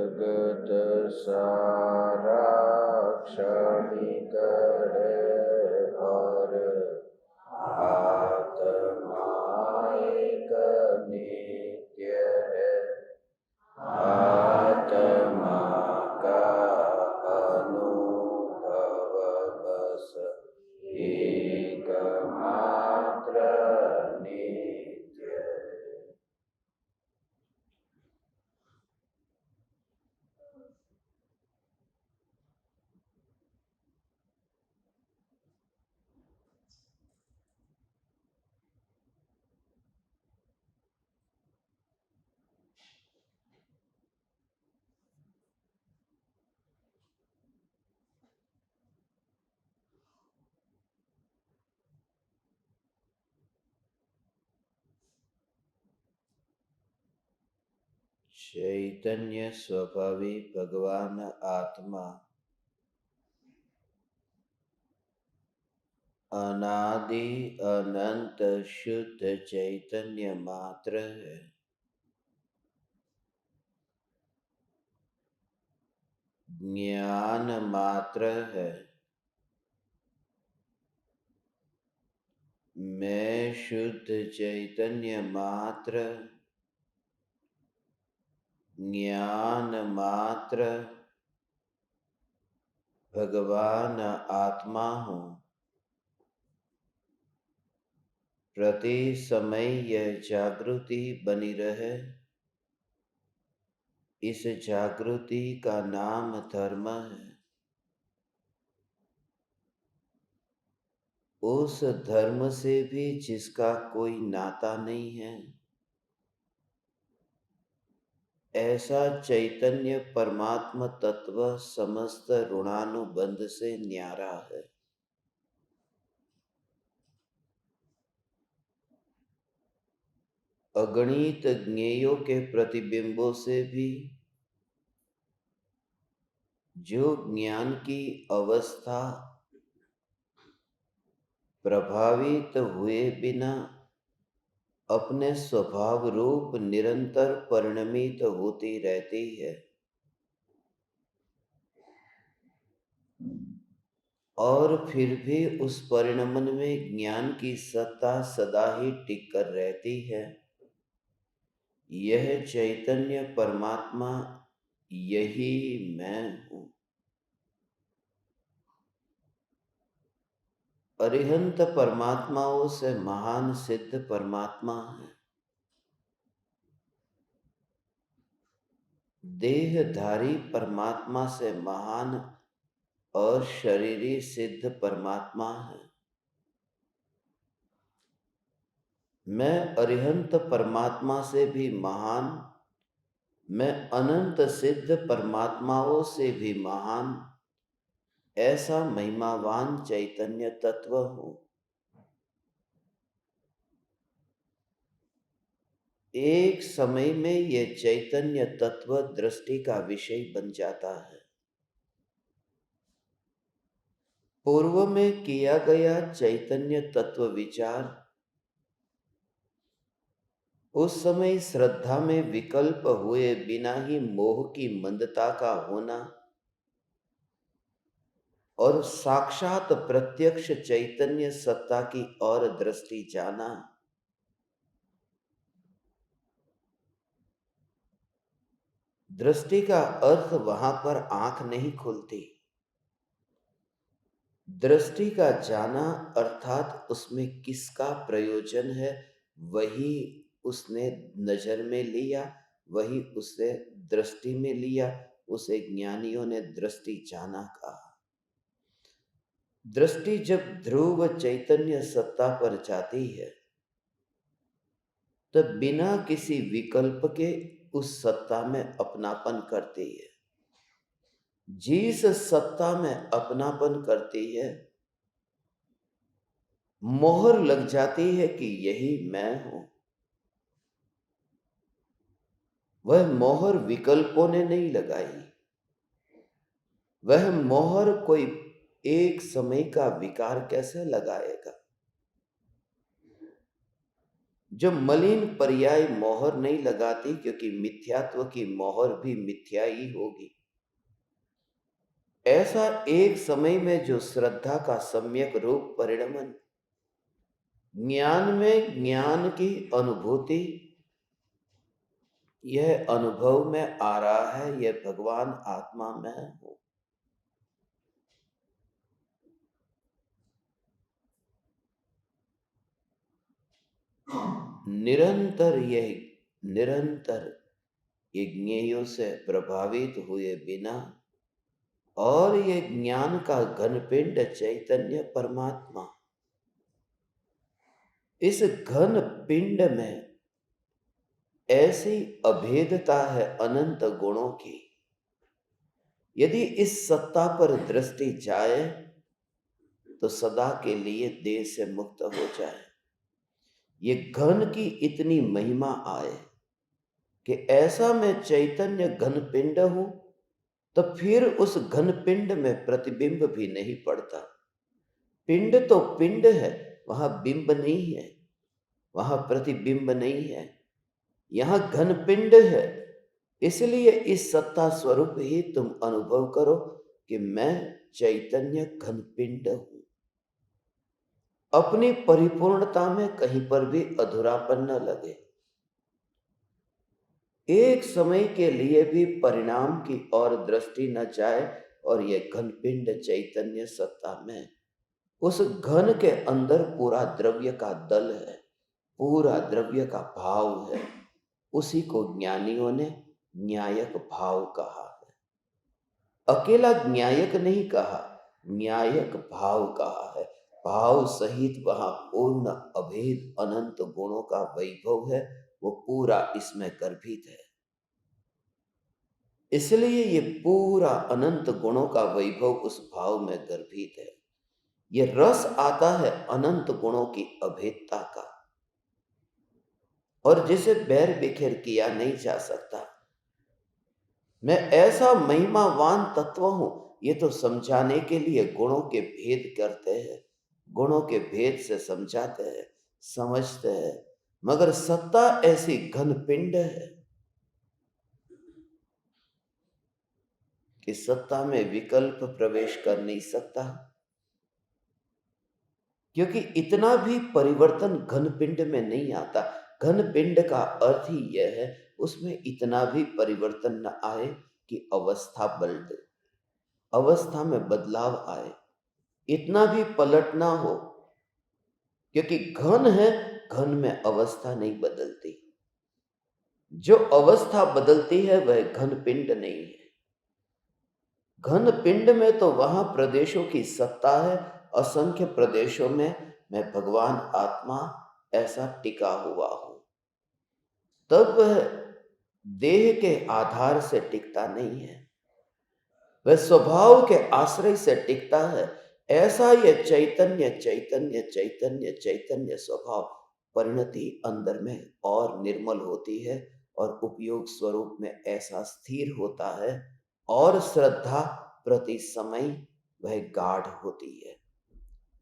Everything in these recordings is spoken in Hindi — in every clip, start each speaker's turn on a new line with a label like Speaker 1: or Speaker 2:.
Speaker 1: जगत सारा क्षणिक है और आत्मा एक नित्य है। आत्मा का अनुभव बस एकमात्र नित्य है। चैतन्य स्वभावी भगवान आत्मा अनादि अनंत शुद्ध चैतन्य मात्र है। ज्ञान मात्र है। मैं शुद्ध चैतन्य मात्र, ज्ञान मात्र भगवान आत्मा हूँ। प्रति समय यह जागृति बनी रहे, इस जागृति का नाम धर्म है। उस धर्म से भी जिसका कोई नाता नहीं है, ऐसा चैतन्य परमात्म तत्व समस्त ऋणानुबंध से न्यारा है। अगणित ज्ञेयों के प्रतिबिंबों से भी जो ज्ञान की अवस्था प्रभावित हुए बिना अपने स्वभाव रूप निरंतर परिणमित होती रहती है, और फिर भी उस परिणमन में ज्ञान की सत्ता सदा ही टिक कर रहती है। यह चैतन्य परमात्मा यही मैं हूँ। अरिहंत परमात्माओं से महान सिद्ध परमात्मा है। देहधारी परमात्मा से महान अशरीरी सिद्ध परमात्मा है। मैं अरिहंत परमात्मा से भी महान, मैं अनंत सिद्ध परमात्माओं से भी महान, ऐसा महिमावान चैतन्य तत्व हूँ। एक समय में यह चैतन्य तत्व दृष्टि का विषय बन जाता है। पूर्व में किया गया चैतन्य तत्व विचार उस समय श्रद्धा में विकल्प हुए बिना ही मोह की मंदता का होना और साक्षात प्रत्यक्ष चैतन्य सत्ता की ओर दृष्टि जाना, दृष्टि का अर्थ वहां पर आंख नहीं खुलती। दृष्टि का जाना अर्थात उसमें किसका प्रयोजन है वही उसने नजर में लिया, वही उसने दृष्टि में लिया, उसे ज्ञानियों ने दृष्टि जाना कहा। दृष्टि जब ध्रुव चैतन्य सत्ता पर जाती है तब बिना किसी विकल्प के उस सत्ता में अपनापन करती है। जिस सत्ता में अपनापन करती है मोहर लग जाती है कि यही मैं हूं। वह मोहर विकल्पों ने नहीं लगाई, वह मोहर कोई एक समय का विकार कैसे लगाएगा। जो मलिन पर्याय मोहर नहीं लगाती, क्योंकि मिथ्यात्व की मोहर भी मिथ्या ही होगी। ऐसा एक समय में जो श्रद्धा का सम्यक रूप परिणमन, ज्ञान में ज्ञान की अनुभूति, यह अनुभव में आ रहा है, यह भगवान आत्मा में हो। निरंतर ये ज्ञेयों से प्रभावित हुए बिना, और ये ज्ञान का घनपिंड चैतन्य परमात्मा, इस घन पिंड में ऐसी अभेदता है अनंत गुणों की। यदि इस सत्ता पर दृष्टि जाए तो सदा के लिए देह से मुक्त हो जाए। ये घन की इतनी महिमा आए कि ऐसा मैं चैतन्य घन पिंड हूं, तो फिर उस घन पिंड में प्रतिबिंब भी नहीं पड़ता। पिंड तो पिंड है, वहां बिंब नहीं है, वहां प्रतिबिंब नहीं है, यहां घन पिंड है। इसलिए इस सत्ता स्वरूप ही तुम अनुभव करो कि मैं चैतन्य घन पिंड हूं। अपनी परिपूर्णता में कहीं पर भी अधूरापन न लगे। एक समय के लिए भी परिणाम की ओर दृष्टि न जाए, और यह घन पिंड चैतन्य सत्ता में, उस घन के अंदर पूरा द्रव्य का दल है, पूरा द्रव्य का भाव है। उसी को ज्ञानियों ने न्यायक भाव कहा है। अकेला न्यायक नहीं कहा, न्यायक भाव कहा है। भाव सहित वहां पूर्ण अभेद अनंत गुणों का वैभव है, वो पूरा इसमें गर्भित है। इसलिए ये पूरा अनंत गुणों का वैभव उस भाव में गर्भित है। ये रस आता है अनंत गुणों की अभेदता का, और जिसे बैर बिखेर किया नहीं जा सकता। मैं ऐसा महिमावान तत्व हूं, ये तो समझाने के लिए गुणों के भेद करते हैं, गुणों के भेद से समझाते हैं, समझते हैं। मगर सत्ता ऐसी घन पिंड है कि सत्ता में विकल्प प्रवेश कर नहीं सकता, क्योंकि इतना भी परिवर्तन घन पिंड में नहीं आता। घन पिंड का अर्थ ही यह है, उसमें इतना भी परिवर्तन न आए कि अवस्था पलटे, अवस्था में बदलाव आए, इतना भी पलट ना हो, क्योंकि घन है, घन में अवस्था नहीं बदलती। जो अवस्था बदलती है वह घन पिंड नहीं है। घन पिंड में तो वहां प्रदेशों की सत्ता है, असंख्य प्रदेशों में मैं भगवान आत्मा ऐसा टिका हुआ हूं। तब वह देह के आधार से टिकता नहीं है, वह स्वभाव के आश्रय से टिकता है। ऐसा यह चैतन्य चैतन्य चैतन्य चैतन्य स्वभाव परिणति अंदर में और निर्मल होती है, और उपयोग स्वरूप में ऐसा स्थिर होता है, और श्रद्धा प्रति समय वह गाढ़ होती है।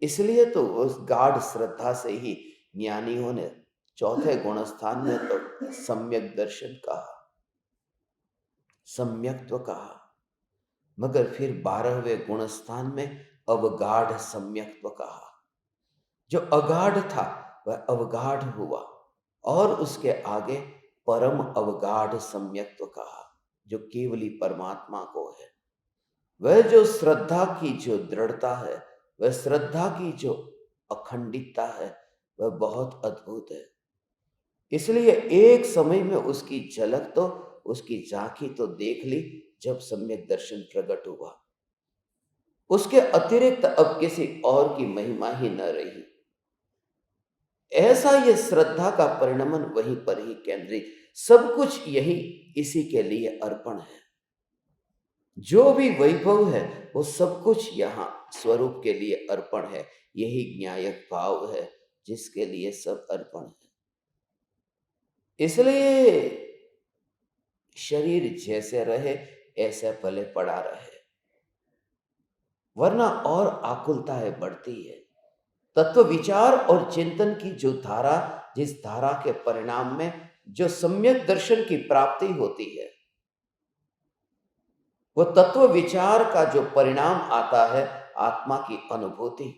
Speaker 1: इसलिए तो उस गाढ़ श्रद्धा से ही ज्ञानियों ने चौथे गुण स्थान में तो सम्यक दर्शन कहा, सम्यक्त्व कहा, मगर फिर 12वें गुण स्थान में अवगाढ़ सम्यक्त्व कहा। जो अगाढ़ था वह अवगाढ़ हुआ, और उसके आगे परम अवगाढ़ सम्यक्त्व कहा, जो केवली परमात्मा को है। वह जो श्रद्धा की जो दृढ़ता है, वह श्रद्धा की जो अखंडितता है, वह बहुत अद्भुत है। इसलिए एक समय में उसकी झलक तो, उसकी झांकी तो देख ली जब सम्यक दर्शन प्रकट हुआ। उसके अतिरिक्त अब किसी और की महिमा ही न रही। ऐसा ये श्रद्धा का परिणमन वहीं पर ही केंद्रित, सब कुछ यही इसी के लिए अर्पण है। जो भी वैभव है वो सब कुछ यहाँ स्वरूप के लिए अर्पण है। यही न्यायक भाव है जिसके लिए सब अर्पण है। इसलिए शरीर जैसे रहे ऐसे भले पड़ा रहे, वरना और आकुलताएं बढ़ती है। तत्व विचार और चिंतन की जो धारा, जिस धारा के परिणाम में जो सम्यक दर्शन की प्राप्ति होती है, वो तत्व विचार का जो परिणाम आता है, आत्मा की अनुभूति,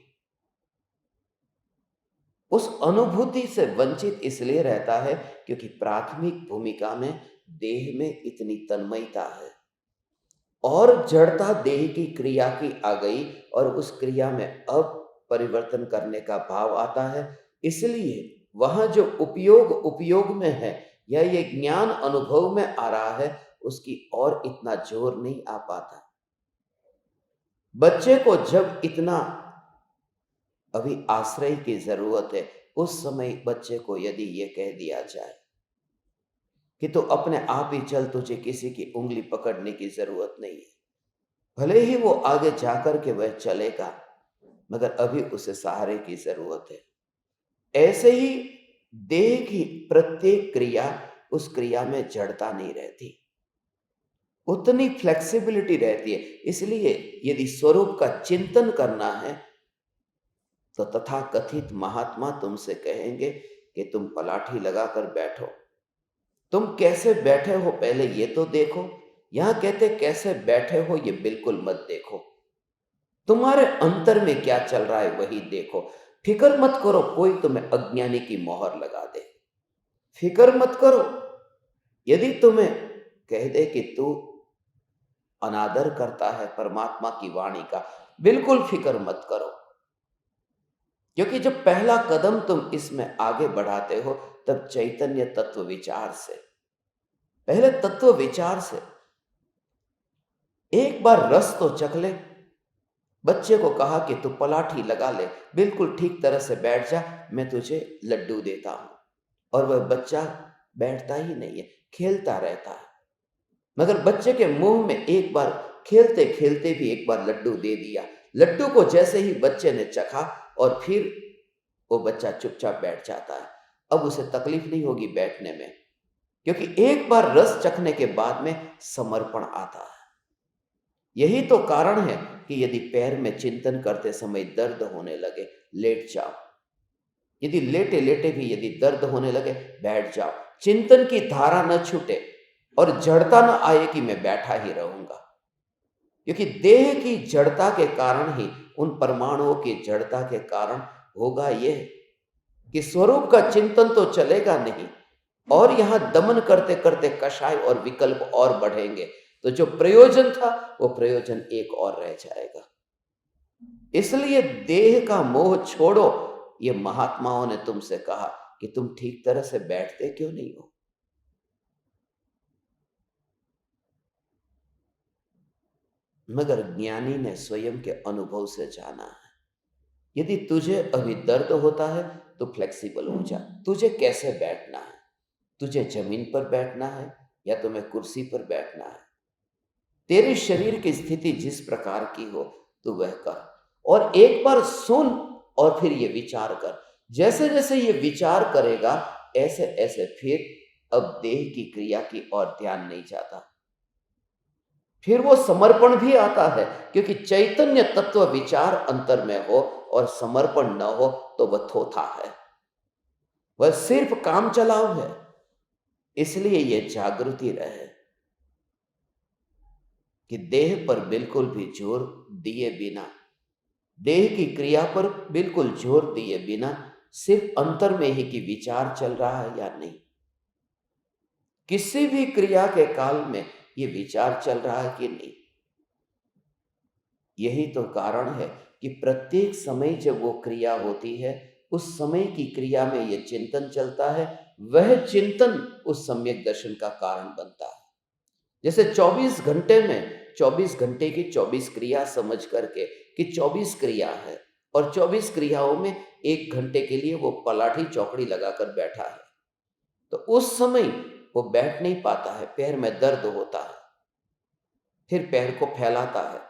Speaker 1: उस अनुभूति से वंचित इसलिए रहता है क्योंकि प्राथमिक भूमिका में देह में इतनी तन्मयता है और जड़ता देह की क्रिया की आ गई और उस क्रिया में अब परिवर्तन करने का भाव आता है। इसलिए वहां जो उपयोग उपयोग में है या ये ज्ञान अनुभव में आ रहा है, उसकी और इतना जोर नहीं आ पाता। बच्चे को जब इतना अभी आश्रय की जरूरत है, उस समय बच्चे को यदि ये कह दिया जाए कि तो अपने आप ही चल, तुझे किसी की उंगली पकड़ने की जरूरत नहीं है, भले ही वो आगे जाकर के वह चलेगा, मगर अभी उसे सहारे की जरूरत है। ऐसे ही देह की प्रत्येक क्रिया, उस क्रिया में जड़ता नहीं रहती, उतनी फ्लेक्सिबिलिटी रहती है। इसलिए यदि स्वरूप का चिंतन करना है तो तथाकथित महात्मा तुमसे कहेंगे कि तुम पलाठी लगाकर बैठो। तुम कैसे बैठे हो पहले ये तो देखो। यहां कहते कैसे बैठे हो ये बिल्कुल मत देखो, तुम्हारे अंतर में क्या चल रहा है वही देखो। फिक्र मत करो कोई तुम्हें अज्ञानी की मोहर लगा दे, फिक्र मत करो यदि तुम्हें कह दे कि तू अनादर करता है परमात्मा की वाणी का, बिल्कुल फिक्र मत करो। क्योंकि जब पहला कदम तुम इसमें आगे बढ़ाते हो तब चैतन्य तत्व विचार से, पहले तत्व विचार से एक बार रस तो चख ले। बच्चे को कहा कि तू पलाठी लगा ले, बिल्कुल ठीक तरह से बैठ जा, मैं तुझे लड्डू देता हूं। और वह बच्चा बैठता ही नहीं है, खेलता रहता है। मगर बच्चे के मुंह में एक बार खेलते खेलते भी एक बार लड्डू दे दिया। लड्डू को जैसे ही बच्चे ने चखा और फिर वो बच्चा चुपचाप बैठ जाता है। अब उसे तकलीफ नहीं होगी बैठने में, क्योंकि एक बार रस चखने के बाद में समर्पण आता है। यही तो कारण है कि यदि पैर में चिंतन करते समय दर्द होने लगे, लेट जाओ। यदि लेटे लेटे भी यदि दर्द होने लगे, बैठ जाओ। चिंतन की धारा न छूटे और जड़ता न आए कि मैं बैठा ही रहूंगा, क्योंकि देह की जड़ता के कारण ही, उन परमाणुओं की जड़ता के कारण होगा यह कि स्वरूप का चिंतन तो चलेगा नहीं और यहां दमन करते करते कषाय और विकल्प और बढ़ेंगे, तो जो प्रयोजन था वो प्रयोजन एक और रह जाएगा। इसलिए देह का मोह छोड़ो। ये महात्माओं ने तुमसे कहा कि तुम ठीक तरह से बैठते क्यों नहीं हो। मगर ज्ञानी ने स्वयं के अनुभव से जाना है, यदि तुझे अभी दर्द होता है तो फ्लेक्सिबल हो जा। तुझे कैसे बैठना है, तुझे जमीन पर बैठना है या तुम्हें कुर्सी पर बैठना है, तेरे शरीर की स्थिति जिस प्रकार की हो तू वह कर। और एक बार सुन और फिर ये विचार कर। जैसे जैसे ये विचार करेगा ऐसे ऐसे फिर अब देह की क्रिया की ओर ध्यान नहीं जाता, फिर वो समर्पण भी आता है। क्योंकि चैतन्य तत्व विचार अंतर में हो और समर्पण न हो तो वह थोथा है, वह सिर्फ काम चलाओ है। इसलिए यह जागृति रहे कि देह पर बिल्कुल भी जोर दिए बिना, देह की क्रिया पर बिल्कुल जोर दिए बिना, सिर्फ अंतर में ही कि विचार चल रहा है या नहीं। किसी भी क्रिया के काल में ये विचार चल रहा है कि नहीं। यही तो कारण है कि प्रत्येक समय जब वो क्रिया होती है, उस समय की क्रिया में ये चिंतन चलता है, वह चिंतन उस सम्यक दर्शन का कारण बनता है। जैसे 24 घंटे में 24 घंटे की 24 क्रिया समझ करके कि 24 क्रिया है और 24 क्रियाओं में 1 घंटे के लिए वो पलाठी चौकड़ी लगाकर बैठा है, तो उस समय वो बैठ नहीं पाता है, पैर में दर्द होता है, फिर पैर को फैलाता है।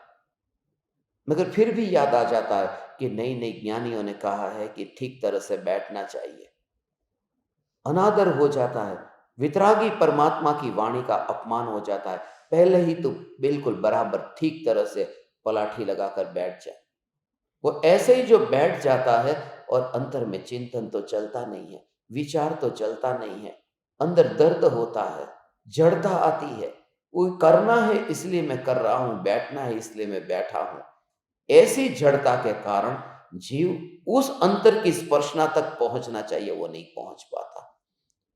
Speaker 1: मगर फिर भी याद आ जाता है कि नहीं नहीं, ज्ञानियों ने कहा है कि ठीक तरह से बैठना चाहिए। अनादर हो जाता है, वितरागी परमात्मा की वाणी का अपमान हो जाता है। पहले ही तो बिल्कुल बराबर ठीक तरह से पलाठी लगाकर बैठ जाए। वो ऐसे ही जो बैठ जाता है और अंतर में चिंतन तो चलता नहीं है, विचार तो चलता नहीं है, अंदर दर्द होता है, जड़ता आती है, वो करना है इसलिए मैं कर रहा हूं, बैठना है इसलिए मैं बैठा हूं। ऐसी जड़ता के कारण जीव उस अंतर की स्पर्शना तक पहुंचना चाहिए, वो नहीं पहुंच पाता।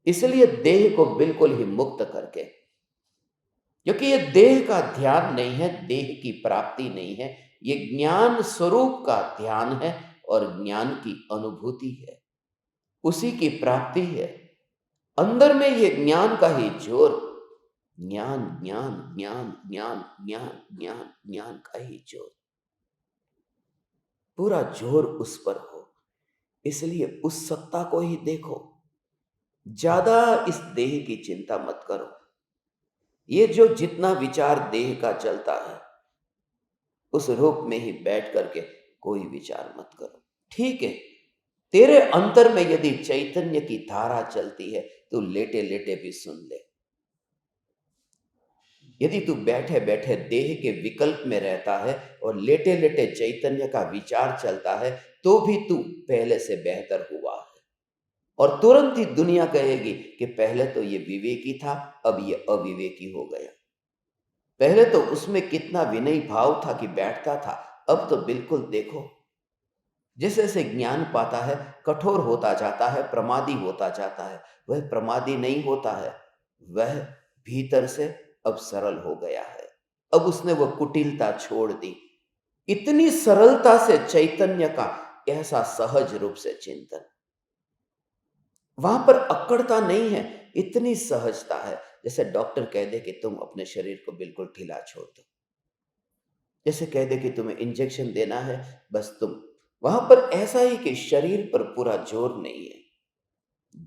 Speaker 1: इसलिए देह को बिल्कुल ही मुक्त करके, क्योंकि ये देह का ध्यान नहीं है, देह की प्राप्ति नहीं है, ये ज्ञान स्वरूप का ध्यान है और ज्ञान की अनुभूति है, उसी की प्राप्ति है। अंदर में ये ज्ञान का ही जोर, ज्ञान ज्ञान ज्ञान ज्ञान ज्ञान ज्ञान ज्ञान का ही जोर, पूरा जोर उस पर हो। इसलिए उस सत्ता को ही देखो, ज्यादा इस देह की चिंता मत करो। ये जो जितना विचार देह का चलता है, उस रूप में ही बैठ करके कोई विचार मत करो। ठीक है, तेरे अंतर में यदि चैतन्य की धारा चलती है तो लेटे लेटे भी सुन ले। यदि तू बैठे बैठे देह के विकल्प में रहता है और लेटे लेटे चैतन्य का विचार चलता है, तो भी तू पहले से बेहतर हुआ है। और तुरंत ही दुनिया कहेगी कि पहले तो ये विवेकी था, अब ये अविवेकी हो गया। पहले तो उसमें कितना विनयी भाव था कि बैठता था, अब तो बिल्कुल देखो, जैसे जैसे ज्ञान पाता है कठोर होता जाता है, प्रमादी होता जाता है। वह प्रमादी नहीं होता है, वह भीतर से अब सरल हो गया है। अब उसने वह कुटिलता छोड़ दी। इतनी सरलता से चैतन्य का ऐसा सहज रूप से चिंतन, वहां पर अक्कड़ता नहीं है, इतनी सहजता है। जैसे डॉक्टर कह दे कि तुम अपने शरीर को बिल्कुल ढीला छोड़ दो, जैसे कह दे कि तुम्हें इंजेक्शन देना है, बस तुम, वहां पर ऐसा ही कि शरीर पर पूरा जोर नहीं है।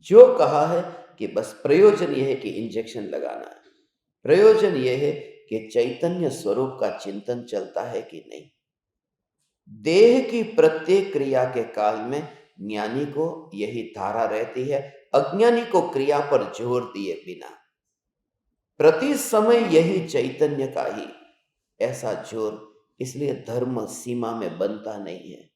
Speaker 1: जो कहा है कि बस प्रयोजन यह है कि इंजेक्शन लगाना है, प्रयोजन यह है कि चैतन्य स्वरूप का चिंतन चलता है कि नहीं। देह की प्रत्येक क्रिया के काल में ज्ञानी को यही धारा रहती है, अज्ञानी को क्रिया पर जोर दिए बिना। प्रति समय यही चैतन्य का ही ऐसा जोर, इसलिए धर्म सीमा में बनता नहीं है।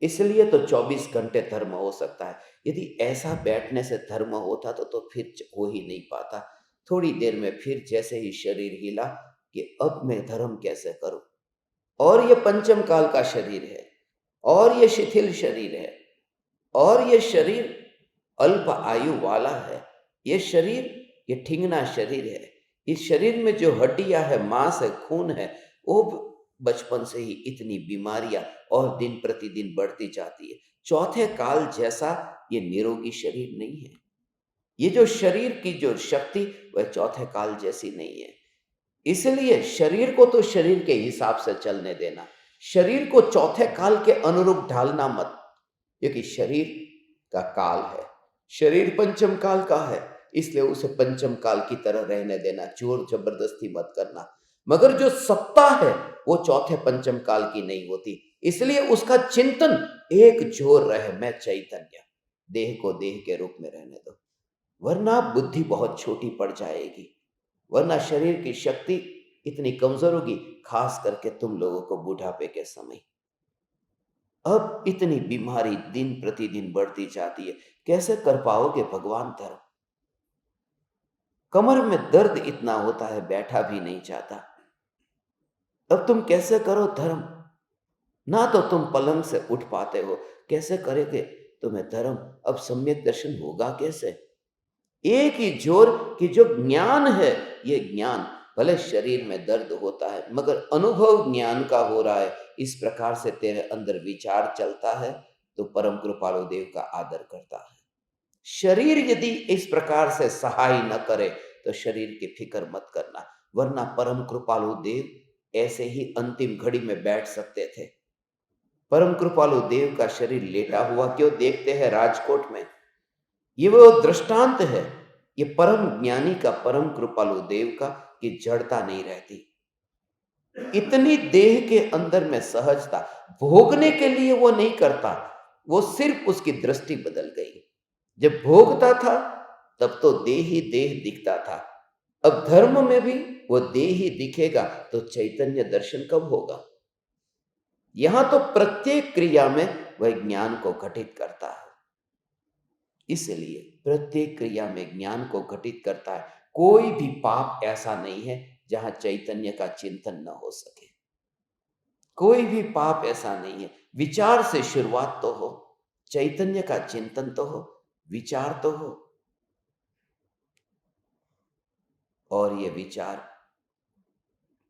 Speaker 1: इसलिए तो 24 घंटे धर्म हो सकता है। यदि ऐसा बैठने से धर्म होता तो फिर हो ही नहीं पाता। थोड़ी देर में फिर जैसे ही शरीर हिला कि अब मैं धर्म कैसे करूं, और ये पंचम काल का शरीर है, और ये शिथिल शरीर है, और ये शरीर अल्प आयु वाला है, ये शरीर, ये ठिंगना शरीर है। इस शरीर में जो हड्डियां है, मांस है, खून है, वो बचपन से ही इतनी बीमारियां और दिन प्रतिदिन बढ़ती जाती है। चौथे काल जैसा ये निरोगी शरीर नहीं है। ये जो शरीर की जो शक्ति, वह चौथे काल जैसी नहीं है। इसलिए शरीर को तो शरीर के हिसाब से चलने देना, शरीर को चौथे काल के अनुरूप ढालना मत, क्योंकि शरीर का काल है, शरीर पंचम काल का है, इसलिए उसे पंचम काल की तरह रहने देना, जोर जबरदस्ती मत करना। मगर जो सत्ता है वो चौथे पंचम काल की नहीं होती, इसलिए उसका चिंतन एक जोर रहे, मैं चैतन्य, देह को देह के रूप में रहने दो, वरना बुद्धि बहुत छोटी पड़ जाएगी, वरना शरीर की शक्ति इतनी कमजोर होगी, खास करके तुम लोगों को बुढ़ापे के समय। अब इतनी बीमारी दिन प्रतिदिन बढ़ती जाती है, कैसे कर पाओगे भगवान धर्म? कमर में दर्द इतना होता है, बैठा भी नहीं जाता। अब तुम कैसे करो धर्म? ना तो तुम पलंग से उठ पाते हो, कैसे करेंगे तुम्हें धर्म? अब सम्यक दर्शन होगा कैसे? एक ही जोर कि जो ज्ञान है, ये ज्ञान भले शरीर में दर्द होता है मगर अनुभव ज्ञान का हो रहा है, इस प्रकार से तेरे अंदर विचार चलता है तो परम कृपालु देव का आदर करता है। शरीर यदि इस प्रकार से सहाय न करे तो शरीर की फिक्र मत करना, वरना परम कृपालु देव ऐसे ही अंतिम घड़ी में बैठ सकते थे। परम कृपालु देव का शरीर लेटा हुआ क्यों देखते हैं राजकोट में? ये वो दृष्टांत है, ये परम ज्ञानी का, परम कृपालु देव का, कि जड़ता नहीं रहती। इतनी देह के अंदर में सहजता, भोगने के लिए वो नहीं करता, वो सिर्फ उसकी दृष्टि बदल गई। जब भोगता था तब तो देह ही देह दिखता था, अब धर्म में भी वो देह ही दिखेगा तो चैतन्य दर्शन कब होगा? यहां तो प्रत्येक क्रिया में वह ज्ञान को घटित करता है। इसलिए प्रत्येक क्रिया में ज्ञान को घटित करता है। कोई भी पाप ऐसा नहीं है जहां चैतन्य का चिंतन न हो सके। कोई भी पाप ऐसा नहीं है। विचार से शुरुआत तो हो, चैतन्य का चिंतन तो हो, विचार तो हो, और ये विचार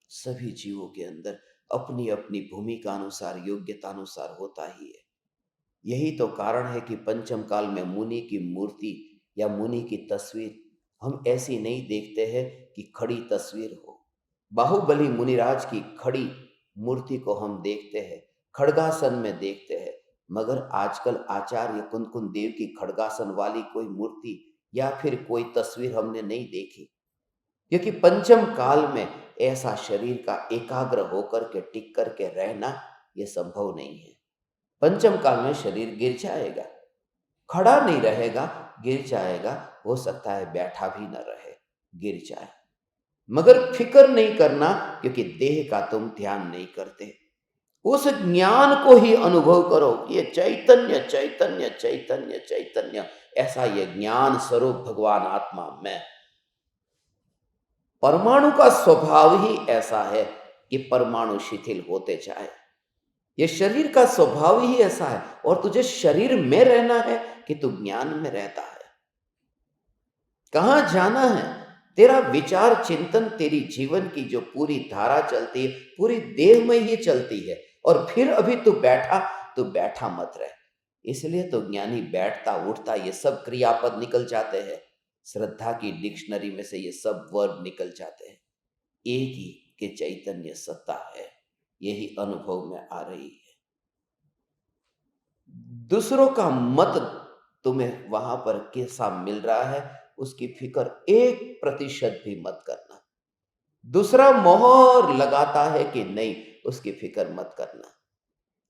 Speaker 1: सभी जीवों के अंदर अपनी अपनी भूमिका अनुसार, योग्यता अनुसार होता ही है। यही तो कारण है कि पंचम काल में मुनि की मूर्ति या मुनि की तस्वीर हम ऐसी नहीं देखते हैं कि खड़ी तस्वीर हो। बाहुबली मुनिराज की खड़ी मूर्ति को हम देखते हैं, खड़गासन में देखते हैं, मगर आजकल आचार्य कुंदकुन देव की खड़गासन वाली कोई मूर्ति या फिर कोई तस्वीर हमने नहीं देखी। क्योंकि पंचम काल में ऐसा शरीर का एकाग्र होकर के टिक कर के रहना यह संभव नहीं है। पंचम काल में शरीर गिर जाएगा, खड़ा नहीं रहेगा, गिर जाएगा। हो सकता है बैठा भी न रहे, गिर जाए, मगर फिक्र नहीं करना, क्योंकि देह का तुम ध्यान नहीं करते। उस ज्ञान को ही अनुभव करो। ये चैतन्य चैतन्य चैतन्य चैतन्य, ऐसा ये ज्ञान स्वरूप भगवान आत्मा में। परमाणु का स्वभाव ही ऐसा है कि परमाणु शिथिल होते जाए। ये शरीर का स्वभाव ही ऐसा है, और तुझे शरीर में रहना है कि तू ज्ञान में रहता है। कहां जाना है? तेरा विचार चिंतन, तेरी जीवन की जो पूरी धारा चलती है, पूरी देह में ही चलती है। और फिर अभी तू बैठा मत रह। इसलिए तो ज्ञानी बैठता उठता ये सब क्रियापद निकल जाते हैं। श्रद्धा की डिक्शनरी में से ये सब वर्ड निकल जाते हैं। एक ही के चैतन्य सत्ता है, यही अनुभव में आ रही है। दूसरों का मत तुम्हें वहां पर कैसा मिल रहा है, उसकी फिक्र 1% भी मत करना। दूसरा मोहर लगाता है कि नहीं, उसकी फिक्र मत करना।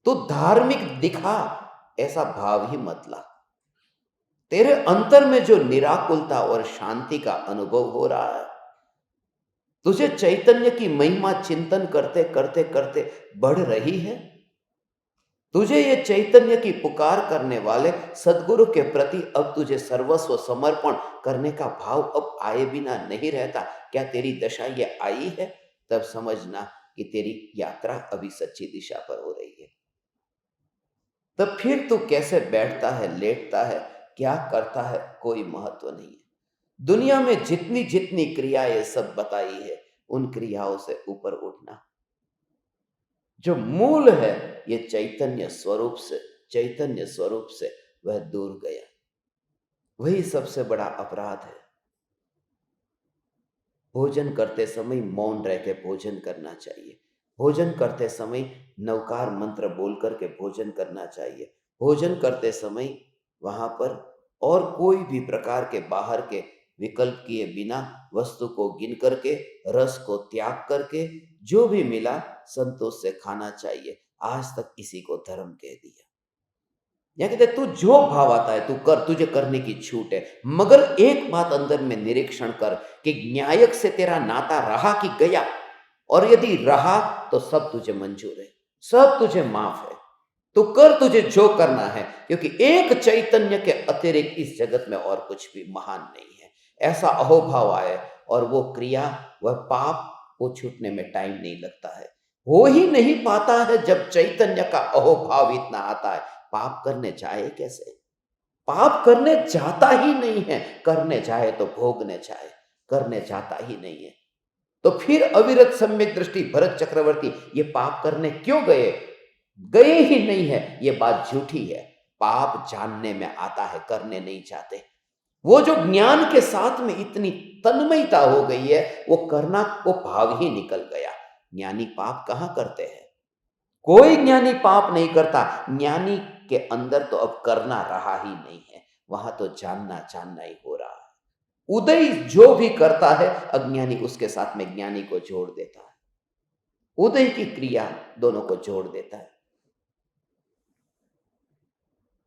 Speaker 1: तो धार्मिक दिखा, ऐसा भाव ही मत ला। तेरे अंतर में जो निराकुलता और शांति का अनुभव हो रहा है, तुझे चैतन्य की महिमा चिंतन करते करते करते बढ़ रही है। तुझे ये चैतन्य की पुकार करने वाले सद्गुरु के प्रति अब तुझे सर्वस्व समर्पण करने का भाव अब आए बिना नहीं रहता। क्या तेरी दशा ये आई है? तब समझना कि तेरी यात्रा अभी सच्ची दिशा पर हो रही है। तब फिर तू कैसे बैठता है, लेटता है, क्या करता है, कोई महत्व नहीं है। दुनिया में जितनी जितनी क्रियाएं सब बताई है, उन क्रियाओं से ऊपर उठना। जो मूल है ये चैतन्य स्वरूप से वह दूर गया। वही सबसे बड़ा अपराध है। भोजन करते समय मौन रह के भोजन करना चाहिए। भोजन करते समय नवकार मंत्र बोल करके भोजन करना चाहिए। भोजन करते समय वहां पर और कोई भी प्रकार के बाहर के विकल्प किए बिना वस्तु को गिन करके, रस को त्याग करके, जो भी मिला संतोष से खाना चाहिए। आज तक इसी को धर्म कह दिया। या कहते तू जो भाव आता है तू कर, तुझे करने की छूट है। मगर एक बात अंदर में निरीक्षण कर कि न्यायक से तेरा नाता रहा कि गया। और यदि रहा तो सब तुझे मंजूर है, सब तुझे माफ है। तो कर तुझे जो करना है, क्योंकि एक चैतन्य के अतिरिक्त इस जगत में और कुछ भी महान नहीं है। ऐसा अहोभाव आए और वो क्रिया, वह पाप, वो छूटने में टाइम नहीं लगता है। हो ही नहीं पाता है जब चैतन्य का अहोभाव इतना आता है। पाप करने जाए कैसे? पाप करने जाता ही नहीं है। करने जाए तो भोगने जाए, करने जाता ही नहीं है। तो फिर अविरत सम्यक दृष्टि भरत चक्रवर्ती ये पाप करने क्यों गए? गए ही नहीं है, ये बात झूठी है। पाप जानने में आता है, करने नहीं चाहते। वो जो ज्ञान के साथ में इतनी तन्मयता हो गई है, वो करना वो भाव ही निकल गया। ज्ञानी पाप कहां करते हैं? कोई ज्ञानी पाप नहीं करता। ज्ञानी के अंदर तो अब करना रहा ही नहीं है, वहां तो जानना जानना ही हो रहा है। उदय जो भी करता है, अज्ञानी उसके साथ में ज्ञानी को जोड़ देता है। उदय की क्रिया दोनों को जोड़ देता है।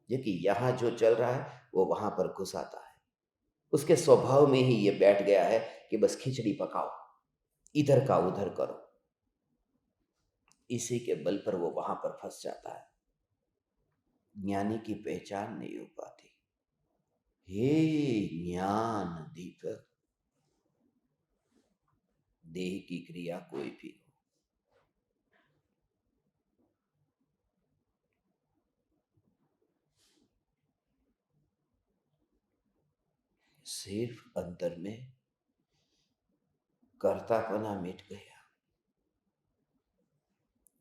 Speaker 1: क्योंकि यहां जो चल रहा है वो वहां पर घुस आता है। उसके स्वभाव में ही ये बैठ गया है कि बस खिचड़ी पकाओ, इधर का उधर करो। इसी के बल पर वो वहां पर फंस जाता है। ज्ञानी की पहचान नहीं हो पाती। हे ज्ञान दीपक, देह की क्रिया कोई भी हो, सिर्फ अंतर में कर्तापना मिट गया।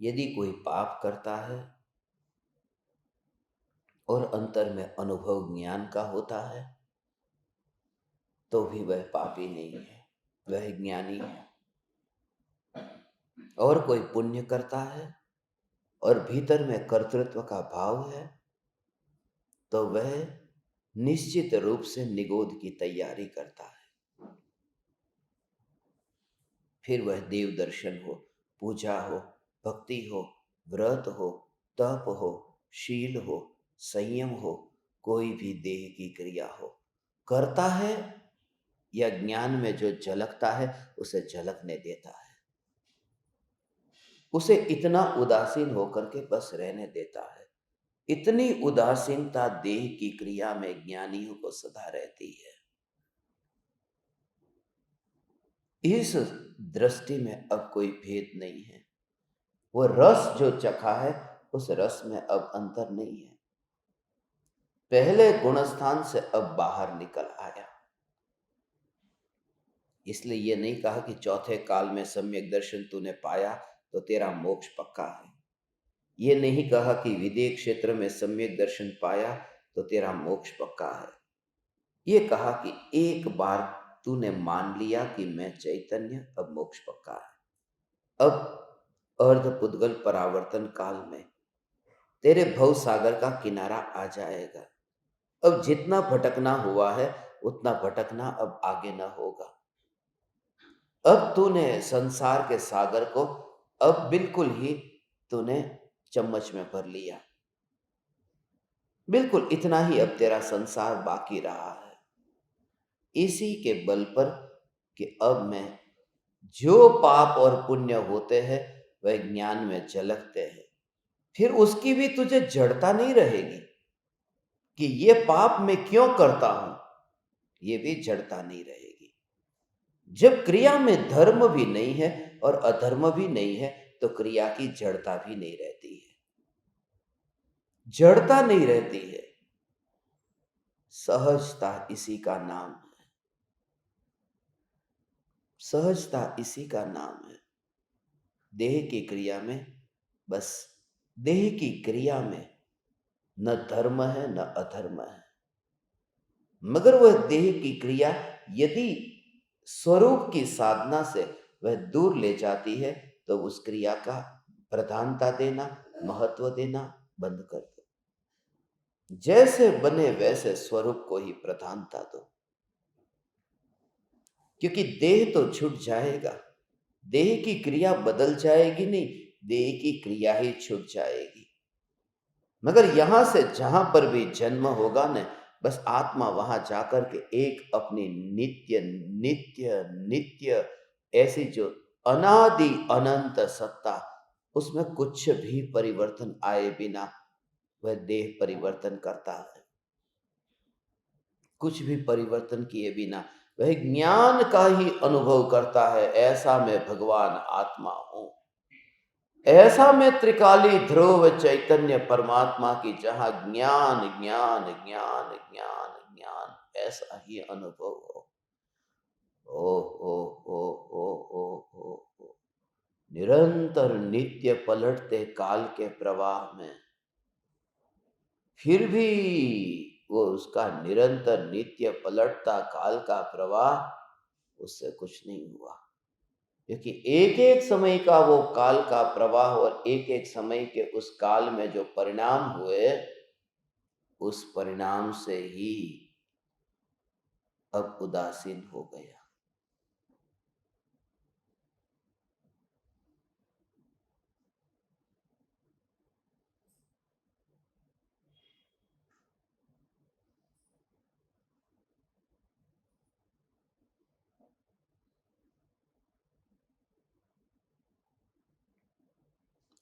Speaker 1: यदि कोई पाप करता है और अंतर में अनुभव ज्ञान का होता है, तो भी वह पापी नहीं है, वह ज्ञानी है। और कोई पुण्य करता है और भीतर में कर्तृत्व का भाव है, तो वह निश्चित रूप से निगोद की तैयारी करता है। फिर वह देव दर्शन हो, पूजा हो, भक्ति हो, व्रत हो, तप हो, शील हो, संयम हो, कोई भी देह की क्रिया हो, करता है या ज्ञान में जो झलकता है उसे झलकने देता है, उसे इतना उदासीन होकर के बस रहने देता है। इतनी उदासीनता देह की क्रिया में ज्ञानियों को सदा रहती है। इस दृष्टि में अब कोई भेद नहीं है। वो रस जो चखा है, उस रस में अब अंतर नहीं है। पहले गुणस्थान से अब बाहर निकल आया। इसलिए ये नहीं कहा कि चौथे काल में सम्यक दर्शन तूने पाया तो तेरा मोक्ष पक्का है। ये नहीं कहा कि विदेह क्षेत्र में सम्यक दर्शन पाया तो तेरा मोक्ष पक्का है। ये कहा कि एक बार तूने मान लिया कि मैं चैतन्य, अब मोक्ष पक्का है। अब अर्ध पुद्गल परावर्तन काल में तेरे भव सागर का किनारा आ जाएगा। अब जितना भटकना हुआ है उतना भटकना अब आगे न होगा। अब तूने संसार के सागर को अब बिल्कुल ही तूने चम्मच में भर लिया। बिल्कुल इतना ही अब तेरा संसार बाकी रहा है। इसी के बल पर कि अब मैं जो पाप और पुण्य होते हैं वह ज्ञान में झलकते हैं। फिर उसकी भी तुझे जड़ता नहीं रहेगी कि ये पाप मैं क्यों करता हूं, ये भी जड़ता नहीं रहेगी। जब क्रिया में धर्म भी नहीं है और अधर्म भी नहीं है, तो क्रिया की जड़ता भी नहीं रहती है। जड़ता नहीं रहती है। सहजता इसी का नाम है। सहजता इसी का नाम है। देह की क्रिया में, बस देह की क्रिया में न धर्म है न अधर्म है, मगर वह देह की क्रिया यदि स्वरूप की साधना से वह दूर ले जाती है, तो उस क्रिया का प्रधानता देना, महत्व देना बंद कर दो। जैसे बने वैसे स्वरूप को ही प्रधानता दो, क्योंकि देह तो छूट जाएगा, देह की क्रिया बदल जाएगी नहीं, देह की क्रिया ही छूट जाएगी। मगर यहां से जहां पर भी जन्म होगा न, बस आत्मा वहां जाकर के एक अपनी नित्य नित्य नित्य ऐसी जो अनादि अनंत सत्ता, उसमें कुछ भी परिवर्तन आए बिना वह देह परिवर्तन करता है। कुछ भी परिवर्तन किए बिना वह ज्ञान का ही अनुभव करता है। ऐसा मैं भगवान आत्मा हूं, ऐसा मैं त्रिकाली ध्रुव चैतन्य परमात्मा की, जहां ज्ञान ज्ञान ज्ञान ज्ञान ज्ञान, ऐसा ही अनुभव हो। ओ ओ ओ ओ ओ ओ ओ निरंतर नित्य पलटते काल के प्रवाह में फिर भी वो उसका निरंतर नित्य पलटता काल का प्रवाह, उससे कुछ नहीं हुआ। क्योंकि एक एक समय का वो काल का प्रवाह और एक एक समय के उस काल में जो परिणाम हुए, उस परिणाम से ही अब उदासीन हो गया।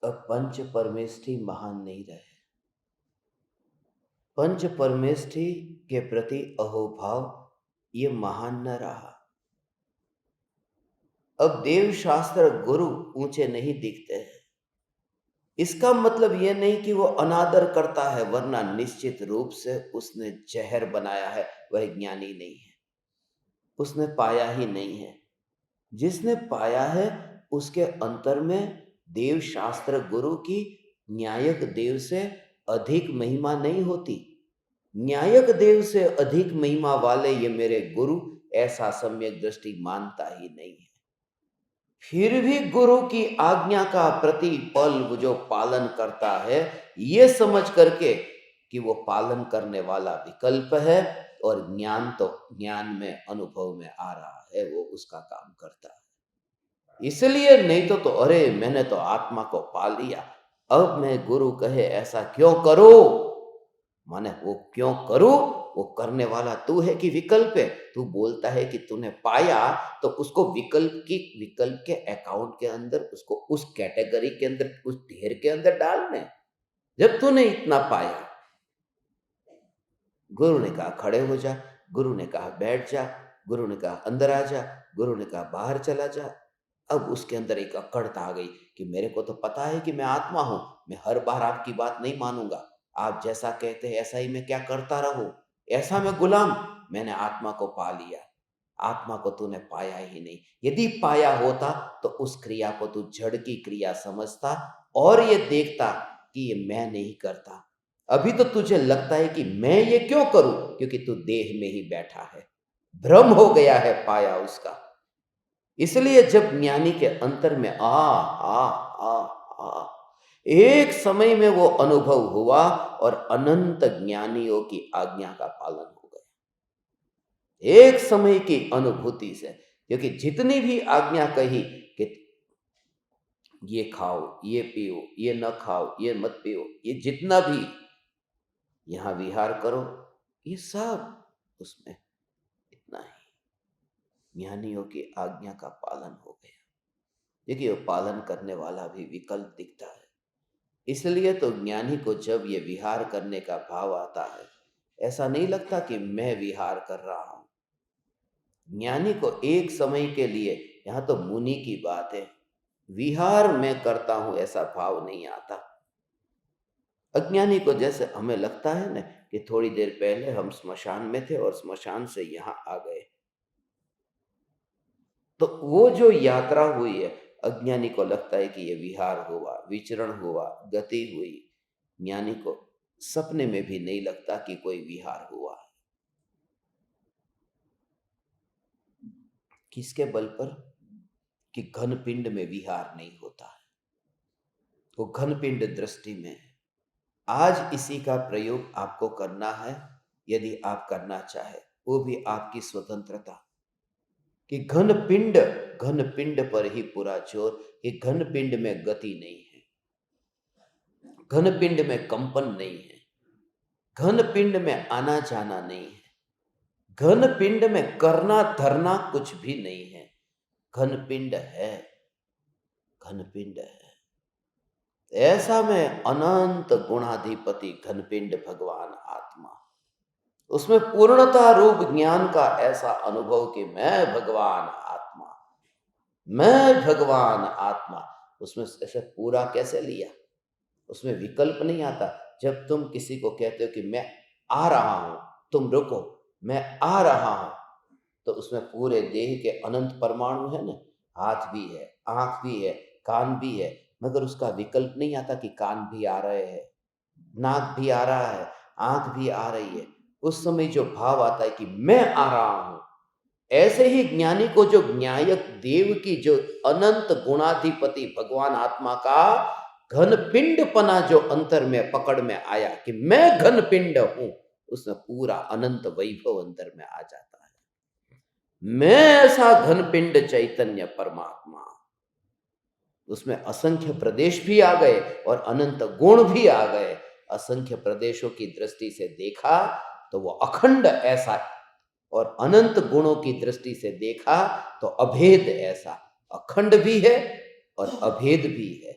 Speaker 1: अब पंच परमेष्ठी महान नहीं रहे। पंच परमेष्ठी के प्रति अहोभाव ये महान न रहा। अब देव शास्त्र गुरु ऊंचे नहीं दिखते हैं। इसका मतलब यह नहीं कि वो अनादर करता है, वरना निश्चित रूप से उसने जहर बनाया है, वह ज्ञानी नहीं है, उसने पाया ही नहीं है। जिसने पाया है उसके अंतर में देव शास्त्र गुरु की न्यायक देव से अधिक महिमा नहीं होती। न्यायक देव से अधिक महिमा वाले ये मेरे गुरु ऐसा सम्यक दृष्टि मानता ही नहीं है। फिर भी गुरु की आज्ञा का प्रतिपल वो जो पालन करता है, ये समझ करके कि वो पालन करने वाला विकल्प है और ज्ञान तो ज्ञान में अनुभव में आ रहा है, वो उसका काम करता है। इसलिए नहीं तो अरे मैंने तो आत्मा को पा लिया, अब मैं गुरु कहे ऐसा क्यों करो, माने वो क्यों करो, वो करने वाला तू है कि विकल्प है। तू बोलता है कि तूने पाया तो उसको विकल्प के अकाउंट के अंदर, उसको उस कैटेगरी के अंदर, उस ढेर के अंदर डालने। जब तूने इतना पाया, गुरु ने कहा खड़े हो जा, गुरु ने कहा बैठ जा, गुरु ने कहा अंदर आ जा, गुरु ने कहा बाहर चला जा। अब उसके अंदर एक अकड़ता आ गई कि मेरे को तो पता है कि मैं आत्मा हूं, मैं हर बार आपकी बात नहीं मानूंगा, आप जैसा कहते हैं ऐसा ही मैं क्या करता रहूं, ऐसा मैं गुलाम, मैंने आत्मा को पा लिया। आत्मा को तूने पाया ही नहीं। यदि पाया होता तो उस क्रिया को तू जड़ की क्रिया समझता और ये देखता कि ये मैं नहीं करता। अभी तो तुझे लगता है कि मैं ये क्यों करूं, क्योंकि तू देह में ही बैठा है, भ्रम हो गया है पाया उसका। इसलिए जब ज्ञानी के अंतर में आ एक समय में वो अनुभव हुआ और अनंत ज्ञानियों की आज्ञा का पालन हो गया, एक समय की अनुभूति से। क्योंकि जितनी भी आज्ञा कही कि ये खाओ, ये पियो, ये न खाओ, ये मत पियो, ये जितना भी यहां विहार करो, ये सब उसमें इतना ही ज्ञानियों की आज्ञा का पालन हो गया। देखिए वो पालन करने वाला भी विकल्प दिखता है। इसलिए तो ज्ञानी को जब ये विहार करने का भाव आता है, ऐसा नहीं लगता कि मैं विहार कर रहा हूं। ज्ञानी को एक समय के लिए, यहां तो मुनि की बात है, विहार मैं करता हूं ऐसा भाव नहीं आता। अज्ञानी को जैसे हमें लगता है ना कि थोड़ी देर पहले हम स्मशान में थे और स्मशान से यहां आ गए, तो वो जो यात्रा हुई है, अज्ञानी को लगता है कि ये विहार हुआ, विचरण हुआ, गति हुई। ज्ञानी को सपने में भी नहीं लगता कि कोई विहार हुआ। किसके बल पर? कि घन पिंड में विहार नहीं होता है, वो घन पिंड दृष्टि में है। आज इसी का प्रयोग आपको करना है, यदि आप करना चाहे, वो भी आपकी स्वतंत्रता। कि घन पिंड पर ही पूरा जोर, कि घन पिंड में गति नहीं है, घन पिंड में कंपन नहीं है, घन पिंड में आना जाना नहीं है, घन पिंड में करना धरना कुछ भी नहीं है। घन पिंड है, घन पिंड है। ऐसा में अनंत गुणाधिपति घनपिंड भगवान आत्मा, उसमें पूर्णता रूप ज्ञान का ऐसा अनुभव कि मैं भगवान आत्मा, मैं भगवान आत्मा। उसमें ऐसे पूरा कैसे लिया, उसमें विकल्प नहीं आता। जब तुम किसी को कहते हो कि मैं आ रहा हूं, तुम रुको, मैं आ रहा हूं, तो उसमें पूरे देह के अनंत परमाणु है ना, हाथ भी है, आंख भी है, कान भी है, मगर उसका विकल्प नहीं आता कि कान भी आ रहे हैं, नाक भी आ रहा है, आंख भी आ रही है। उस समय जो भाव आता है कि मैं आ रहा हूं, ऐसे ही ज्ञानी को जो न्यायक देव की जो अनंत गुणाधिपति भगवान आत्मा का घन पिंड पना जो अंतर में पकड़ में आया कि मैं घन पिंड हूं, उसमें पूरा अनंत वैभव अंतर में आ जाता है। मैं ऐसा घन पिंड चैतन्य परमात्मा, उसमें असंख्य प्रदेश भी आ गए और अनंत गुण भी आ गए। असंख्य प्रदेशों की दृष्टि से देखा तो वो अखंड ऐसा, और अनंत गुणों की दृष्टि से देखा तो अभेद ऐसा। अखंड भी है और अभेद भी है।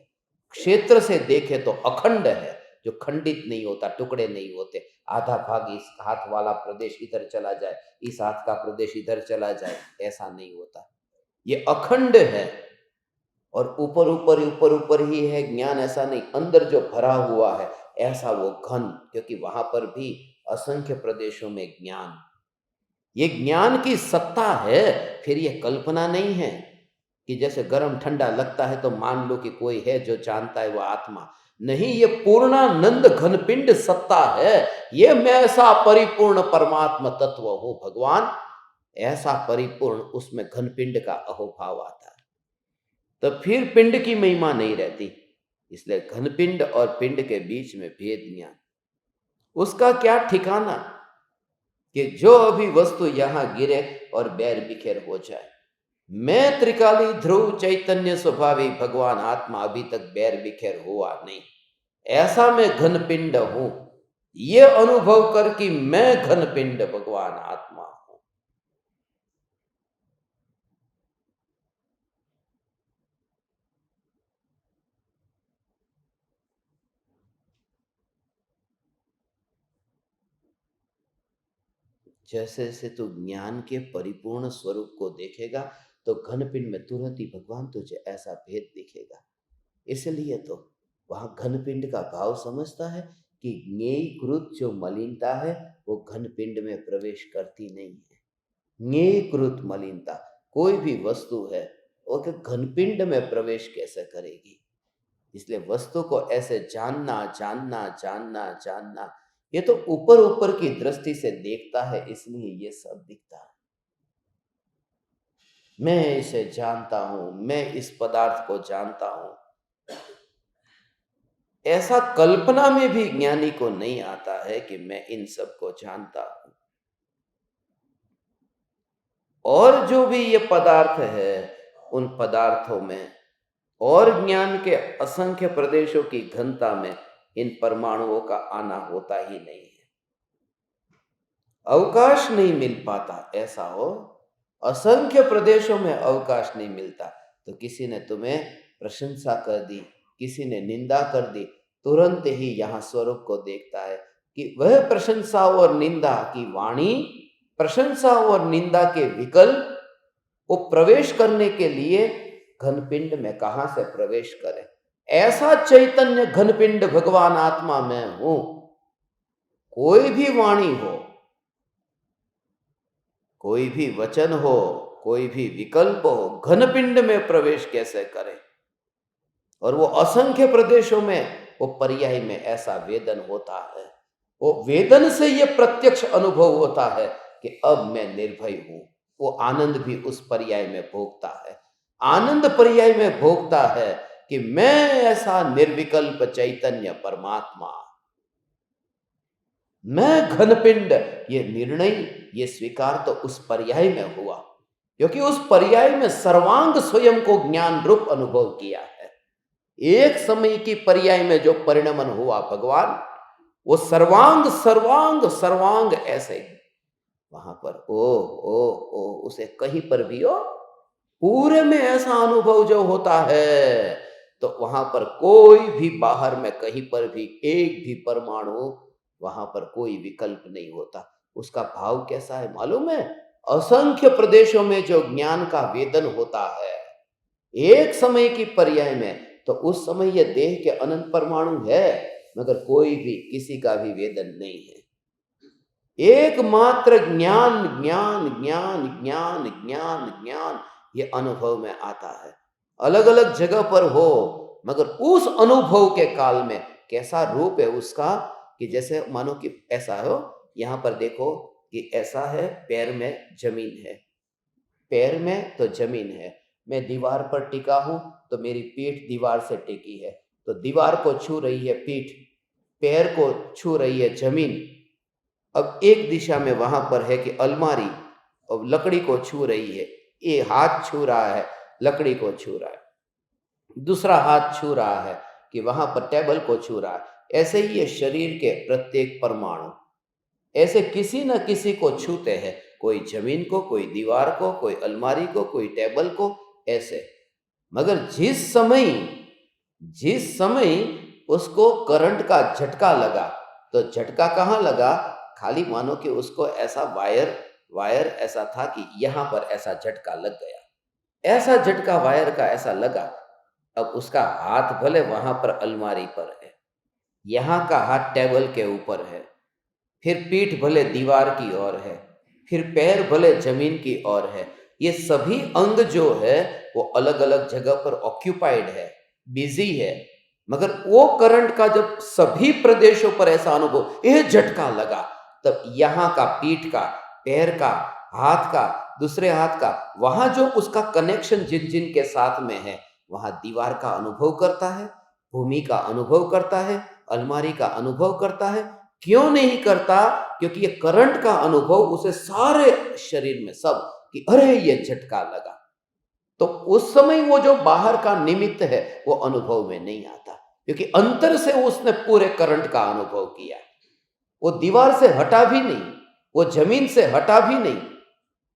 Speaker 1: क्षेत्र से देखे तो अखंड है, जो खंडित नहीं होता, टुकड़े नहीं होते। आधा भाग इस हाथ वाला प्रदेश इधर चला जाए, इस हाथ का प्रदेश इधर चला जाए, ऐसा नहीं होता। ये अखंड है और ऊपर ऊपर ऊपर ऊपर ही है ज्ञान, ऐसा नहीं। अंदर जो भरा हुआ है ऐसा वो घन, क्योंकि वहां पर भी असंख्य प्रदेशों में ज्ञान, ये ज्ञान की सत्ता है। फिर ये कल्पना नहीं है कि जैसे गर्म ठंडा लगता है तो मान लो कि कोई है जो जानता है, वो आत्मा नहीं। ये पूर्णानंद घनपिंड सत्ता है। ये मैं ऐसा परिपूर्ण परमात्मा तत्व हो भगवान, ऐसा परिपूर्ण, उसमें घनपिंड का अहोभाव आता है। तो फिर पिंड की महिमा नहीं रहती। इसलिए घनपिंड और पिंड के बीच में भेद ज्ञान, उसका क्या ठिकाना कि जो अभी वस्तु यहां गिरे और बैर बिखेर हो जाए। मैं त्रिकाली ध्रुव चैतन्य स्वभावी भगवान आत्मा अभी तक बैर बिखेर हुआ नहीं, ऐसा मैं घनपिंड हूं। ये अनुभव कर कि मैं घनपिंड भगवान आत्मा हूं। जैसे जैसे तू ज्ञान के परिपूर्ण स्वरूप को देखेगा तो घनपिंड में तुरंत ही भगवान तुझे ऐसा भेद दिखेगा। इसलिए तो वहां घनपिंड का भाव समझता है कि ज्ञेयकृत जो मलिनता है वो घनपिंड में प्रवेश करती नहीं है। ज्ञेयकृत मलिनता, कोई भी वस्तु है वो कि घनपिंड में प्रवेश कैसे करेगी। इसलिए वस्तु को ऐसे जानना जानना जानना जानना, ये तो ऊपर ऊपर की दृष्टि से देखता है, इसलिए ये सब दिखता है। मैं इसे जानता हूं, मैं इस पदार्थ को जानता हूं, ऐसा कल्पना में भी ज्ञानी को नहीं आता है कि मैं इन सब को जानता हूं। और जो भी ये पदार्थ है, उन पदार्थों में और ज्ञान के असंख्य प्रदेशों की घनता में इन परमाणुओं का आना होता ही नहीं है। अवकाश नहीं मिल पाता, ऐसा हो, असंख्य प्रदेशों में अवकाश नहीं मिलता। तो किसी ने तुम्हें प्रशंसा कर दी, किसी ने निंदा कर दी, तुरंत ही यहां स्वरूप को देखता है कि वह प्रशंसा और निंदा की वाणी, प्रशंसा और निंदा के विकल्प, वो प्रवेश करने के लिए घनपिंड में कहां से प्रवेश करे। ऐसा चैतन्य घनपिंड भगवान आत्मा में हूं। कोई भी वाणी हो, कोई भी वचन हो, कोई भी विकल्प हो, घनपिंड में प्रवेश कैसे करे। और वो असंख्य प्रदेशों में वो पर्याय में ऐसा वेदन होता है। वो वेदन से ये प्रत्यक्ष अनुभव होता है कि अब मैं निर्भय हूं। वो आनंद भी उस पर्याय में भोगता है। आनंद पर्याय में भोगता है कि मैं ऐसा निर्विकल्प चैतन्य परमात्मा, मैं घनपिंड। ये निर्णय, ये स्वीकार तो उस पर्याय में हुआ, क्योंकि उस पर्याय में सर्वांग स्वयं को ज्ञान रूप अनुभव किया है। एक समय की पर्याय में जो परिणमन हुआ भगवान, वो सर्वांग सर्वांग सर्वांग ऐसे वहां पर ओ उसे कहीं पर भी हो, पूरे में ऐसा अनुभव जो होता है, तो वहां पर कोई भी बाहर में कहीं पर भी एक भी परमाणु, वहां पर कोई विकल्प नहीं होता। उसका भाव कैसा है मालूम है? असंख्य प्रदेशों में जो ज्ञान का वेदन होता है एक समय की पर्याय में, तो उस समय ये देह के अनंत परमाणु है, मगर कोई भी किसी का भी वेदन नहीं है। एकमात्र ज्ञान ज्ञान ज्ञान ज्ञान ज्ञान ज्ञान, ये अनुभव में आता है। अलग अलग जगह पर हो, मगर उस अनुभव के काल में कैसा रूप है उसका, कि जैसे मानो कि ऐसा हो, यहां पर देखो कि ऐसा है, पैर में जमीन है, पैर में तो जमीन है, मैं दीवार पर टिका हूं तो मेरी पीठ दीवार से टिकी है, तो दीवार को छू रही है पीठ, पैर को छू रही है जमीन। अब एक दिशा में वहां पर है कि अलमारी, और लकड़ी को छू रही है, ये हाथ छू रहा है, लकड़ी को छू रहा है, दूसरा हाथ छू रहा है कि वहां पर टेबल को छू रहा है। ऐसे ही ये शरीर के प्रत्येक परमाणु ऐसे किसी न किसी को छूते हैं, कोई जमीन को, कोई दीवार को, कोई अलमारी को, कोई टेबल को, ऐसे। मगर जिस समय जिस समय उसको करंट का झटका लगा, तो झटका कहाँ लगा? खाली मानो कि उसको ऐसा वायर वायर ऐसा था कि यहाँ पर ऐसा झटका लग गया। ऐसा झटका वायर का ऐसा लगा। अब उसका हाथ भले वहाँ पर अलमारी पर है, यहाँ का हाथ टेबल के ऊपर है, फिर पीठ भले दीवार की ओर है, फिर पैर भले जमीन की ओर है। ये सभी अंग जो है वो अलग अलग जगह पर ऑक्यूपाइड है, बिजी है। मगर वो करंट का जब सभी प्रदेशों पर ऐसा अनुभव, यह झटका लगा, तब यहाँ का पीठ का, पैर का, हाथ का, दूसरे हाथ का, वहां जो उसका कनेक्शन जिन जिन के साथ में है, वहां दीवार का अनुभव करता है, भूमि का अनुभव करता है, अलमारी का अनुभव करता है। क्यों नहीं करता? क्योंकि ये करंट का अनुभव उसे सारे शरीर में सब कि अरे ये झटका लगा। तो उस समय वो जो बाहर का निमित्त है वो अनुभव में नहीं आता, क्योंकि अंतर से उसने पूरे करंट का अनुभव किया। वो दीवार से हटा भी नहीं, वो जमीन से हटा भी नहीं,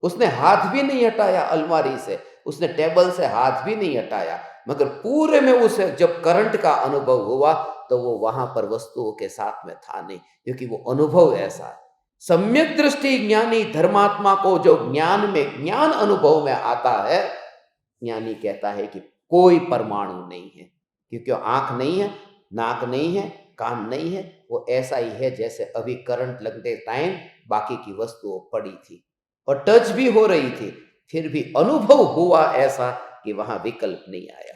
Speaker 1: उसने हाथ भी नहीं हटाया अलमारी से, उसने टेबल से हाथ भी नहीं हटाया, मगर पूरे में उसे जब करंट का अनुभव हुआ तो वो वहां पर वस्तुओं के साथ में था नहीं, क्योंकि वो अनुभव ऐसा है। सम्यक दृष्टि ज्ञानी धर्मात्मा को जो ज्ञान में, ज्ञान अनुभव में आता है, ज्ञानी कहता है कि कोई परमाणु नहीं है, क्योंकि आंख नहीं है, नाक नहीं है, कान नहीं है, वो ऐसा ही है जैसे अभी करंट लगते टाइम बाकी की वस्तुओं पड़ी थी और टच भी हो रही थी, फिर भी अनुभव हुआ ऐसा कि वहां विकल्प नहीं आया।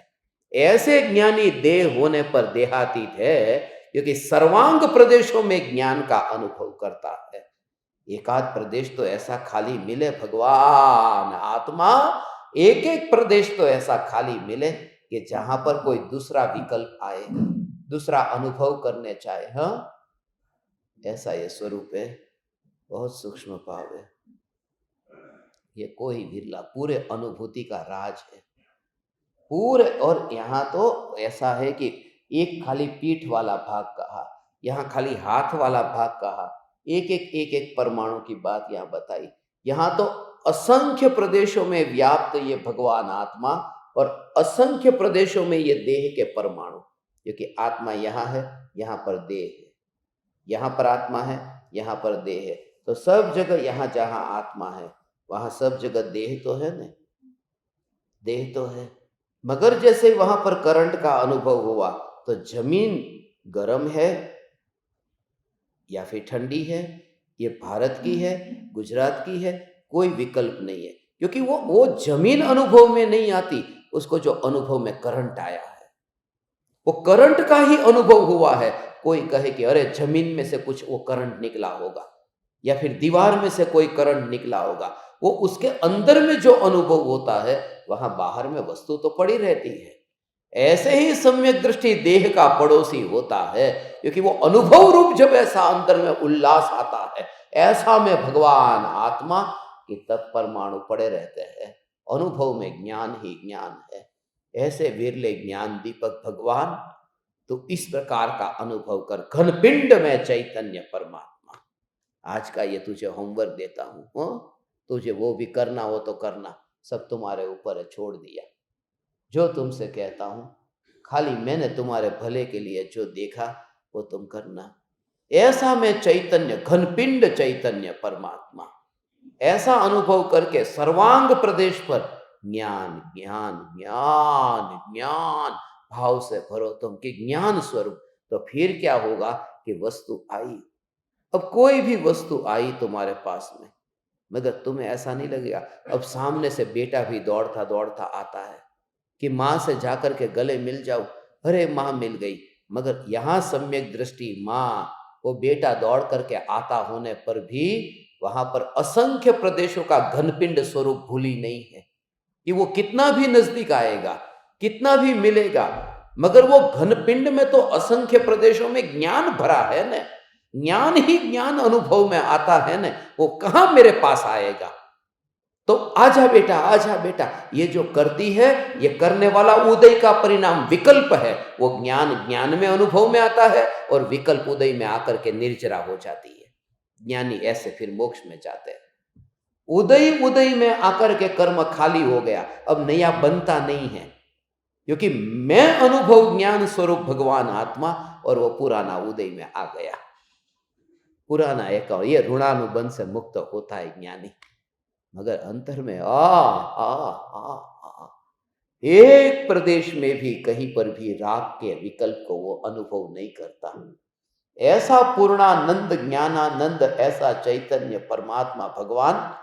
Speaker 1: ऐसे ज्ञानी देह होने पर देहातीत है, क्योंकि सर्वांग प्रदेशों में ज्ञान का अनुभव करता है। एकाध प्रदेश तो ऐसा खाली मिले भगवान आत्मा, एक एक प्रदेश तो ऐसा खाली मिले कि जहां पर कोई दूसरा विकल्प आए, दूसरा अनुभव करने चाहे। हाँ, ऐसा ये स्वरूप है, बहुत सूक्ष्म भाव है ये। कोई बिरला, पूरे अनुभूति का राज है पूरे। और यहाँ तो ऐसा है कि एक खाली पीठ वाला भाग कहा, यहाँ खाली हाथ वाला भाग कहा, एक एक परमाणु की बात यहाँ बताई। यहाँ तो असंख्य प्रदेशों में व्याप्त ये भगवान आत्मा और असंख्य प्रदेशों में ये देह के परमाणु, क्योंकि आत्मा यहाँ है, यहाँ पर देह है, यहाँ पर आत्मा है, यहाँ पर देह है। तो सब जगह यहाँ जहाँ आत्मा है वहां सब जगह देह तो है ना, देह तो है। मगर जैसे वहां पर करंट का अनुभव हुआ तो जमीन गर्म है या फिर ठंडी है, ये भारत की है, गुजरात की है, कोई विकल्प नहीं है, क्योंकि वो जमीन अनुभव में नहीं आती, उसको जो अनुभव में करंट आया है वो करंट का ही अनुभव हुआ है। कोई कहे कि अरे जमीन में से कुछ वो करंट निकला होगा या फिर दीवार में से कोई करंट निकला होगा, वो उसके अंदर में जो अनुभव होता है, वहां बाहर में वस्तु तो पड़ी रहती है। ऐसे ही सम्यक दृष्टि देह का पड़ोसी होता है, क्योंकि वो अनुभव रूप जब ऐसा अंदर में उल्लास आता है, ऐसा में भगवान आत्मा के तत्परमाणु पड़े रहते हैं। अनुभव में ज्ञान ही ज्ञान है। ऐसे विरले ज्ञान दीपक भगवान, तो इस प्रकार का अनुभव कर घनपिंड में चैतन्य परमात्मा। आज का ये तुझे होमवर्क देता हूं, तुझे वो भी करना हो तो करना, सब तुम्हारे ऊपर है, छोड़ दिया। जो तुमसे कहता हूं, खाली मैंने तुम्हारे भले के लिए जो देखा वो तुम करना। ऐसा में चैतन्य, घनपिंड चैतन्य परमात्मा, ऐसा अनुभव करके सर्वांग प्रदेश पर ज्ञान ज्ञान ज्ञान ज्ञान भाव से भरो तुम कि ज्ञान स्वरूप। तो फिर क्या होगा कि वस्तु आई, अब कोई भी वस्तु आई तुम्हारे पास में, मगर तुम्हें ऐसा नहीं लगेगा। अब सामने से बेटा भी दौड़ता दौड़ता आता है कि माँ से जाकर के गले मिल जाओ, अरे माँ मिल गई। मगर यहाँ सम्यक दृष्टि माँ, वो बेटा दौड़ करके आता होने पर भी वहां पर असंख्य प्रदेशों का घनपिंड स्वरूप भूली नहीं है कि वो कितना भी नजदीक आएगा, कितना भी मिलेगा, मगर वो घनपिंड में तो असंख्य प्रदेशों में ज्ञान भरा है ना, ज्ञान ही ज्ञान अनुभव में आता है ना, वो कहां मेरे पास आएगा। तो आजा बेटा, आजा बेटा, ये जो करती है, ये करने वाला उदय का परिणाम विकल्प है। वो ज्ञान ज्ञान में अनुभव में आता है और विकल्प उदय में आकर के निर्जरा हो जाती है। ज्ञानी ऐसे फिर मोक्ष में जाते हैं। उदय उदय में आकर के कर्म खाली हो गया, अब नया बनता नहीं है, क्योंकि मैं अनुभव ज्ञान स्वरूप भगवान आत्मा, और वो पुराना उदय में आ गया। पुराना एक, ये ऋणानुबंध से मुक्त होता है ज्ञानी। मगर अंतर में आ एक प्रदेश में भी कहीं पर भी राग के विकल्प को वो अनुभव नहीं करता। ऐसा पूर्णानंद ज्ञानानंद, ऐसा चैतन्य परमात्मा भगवान।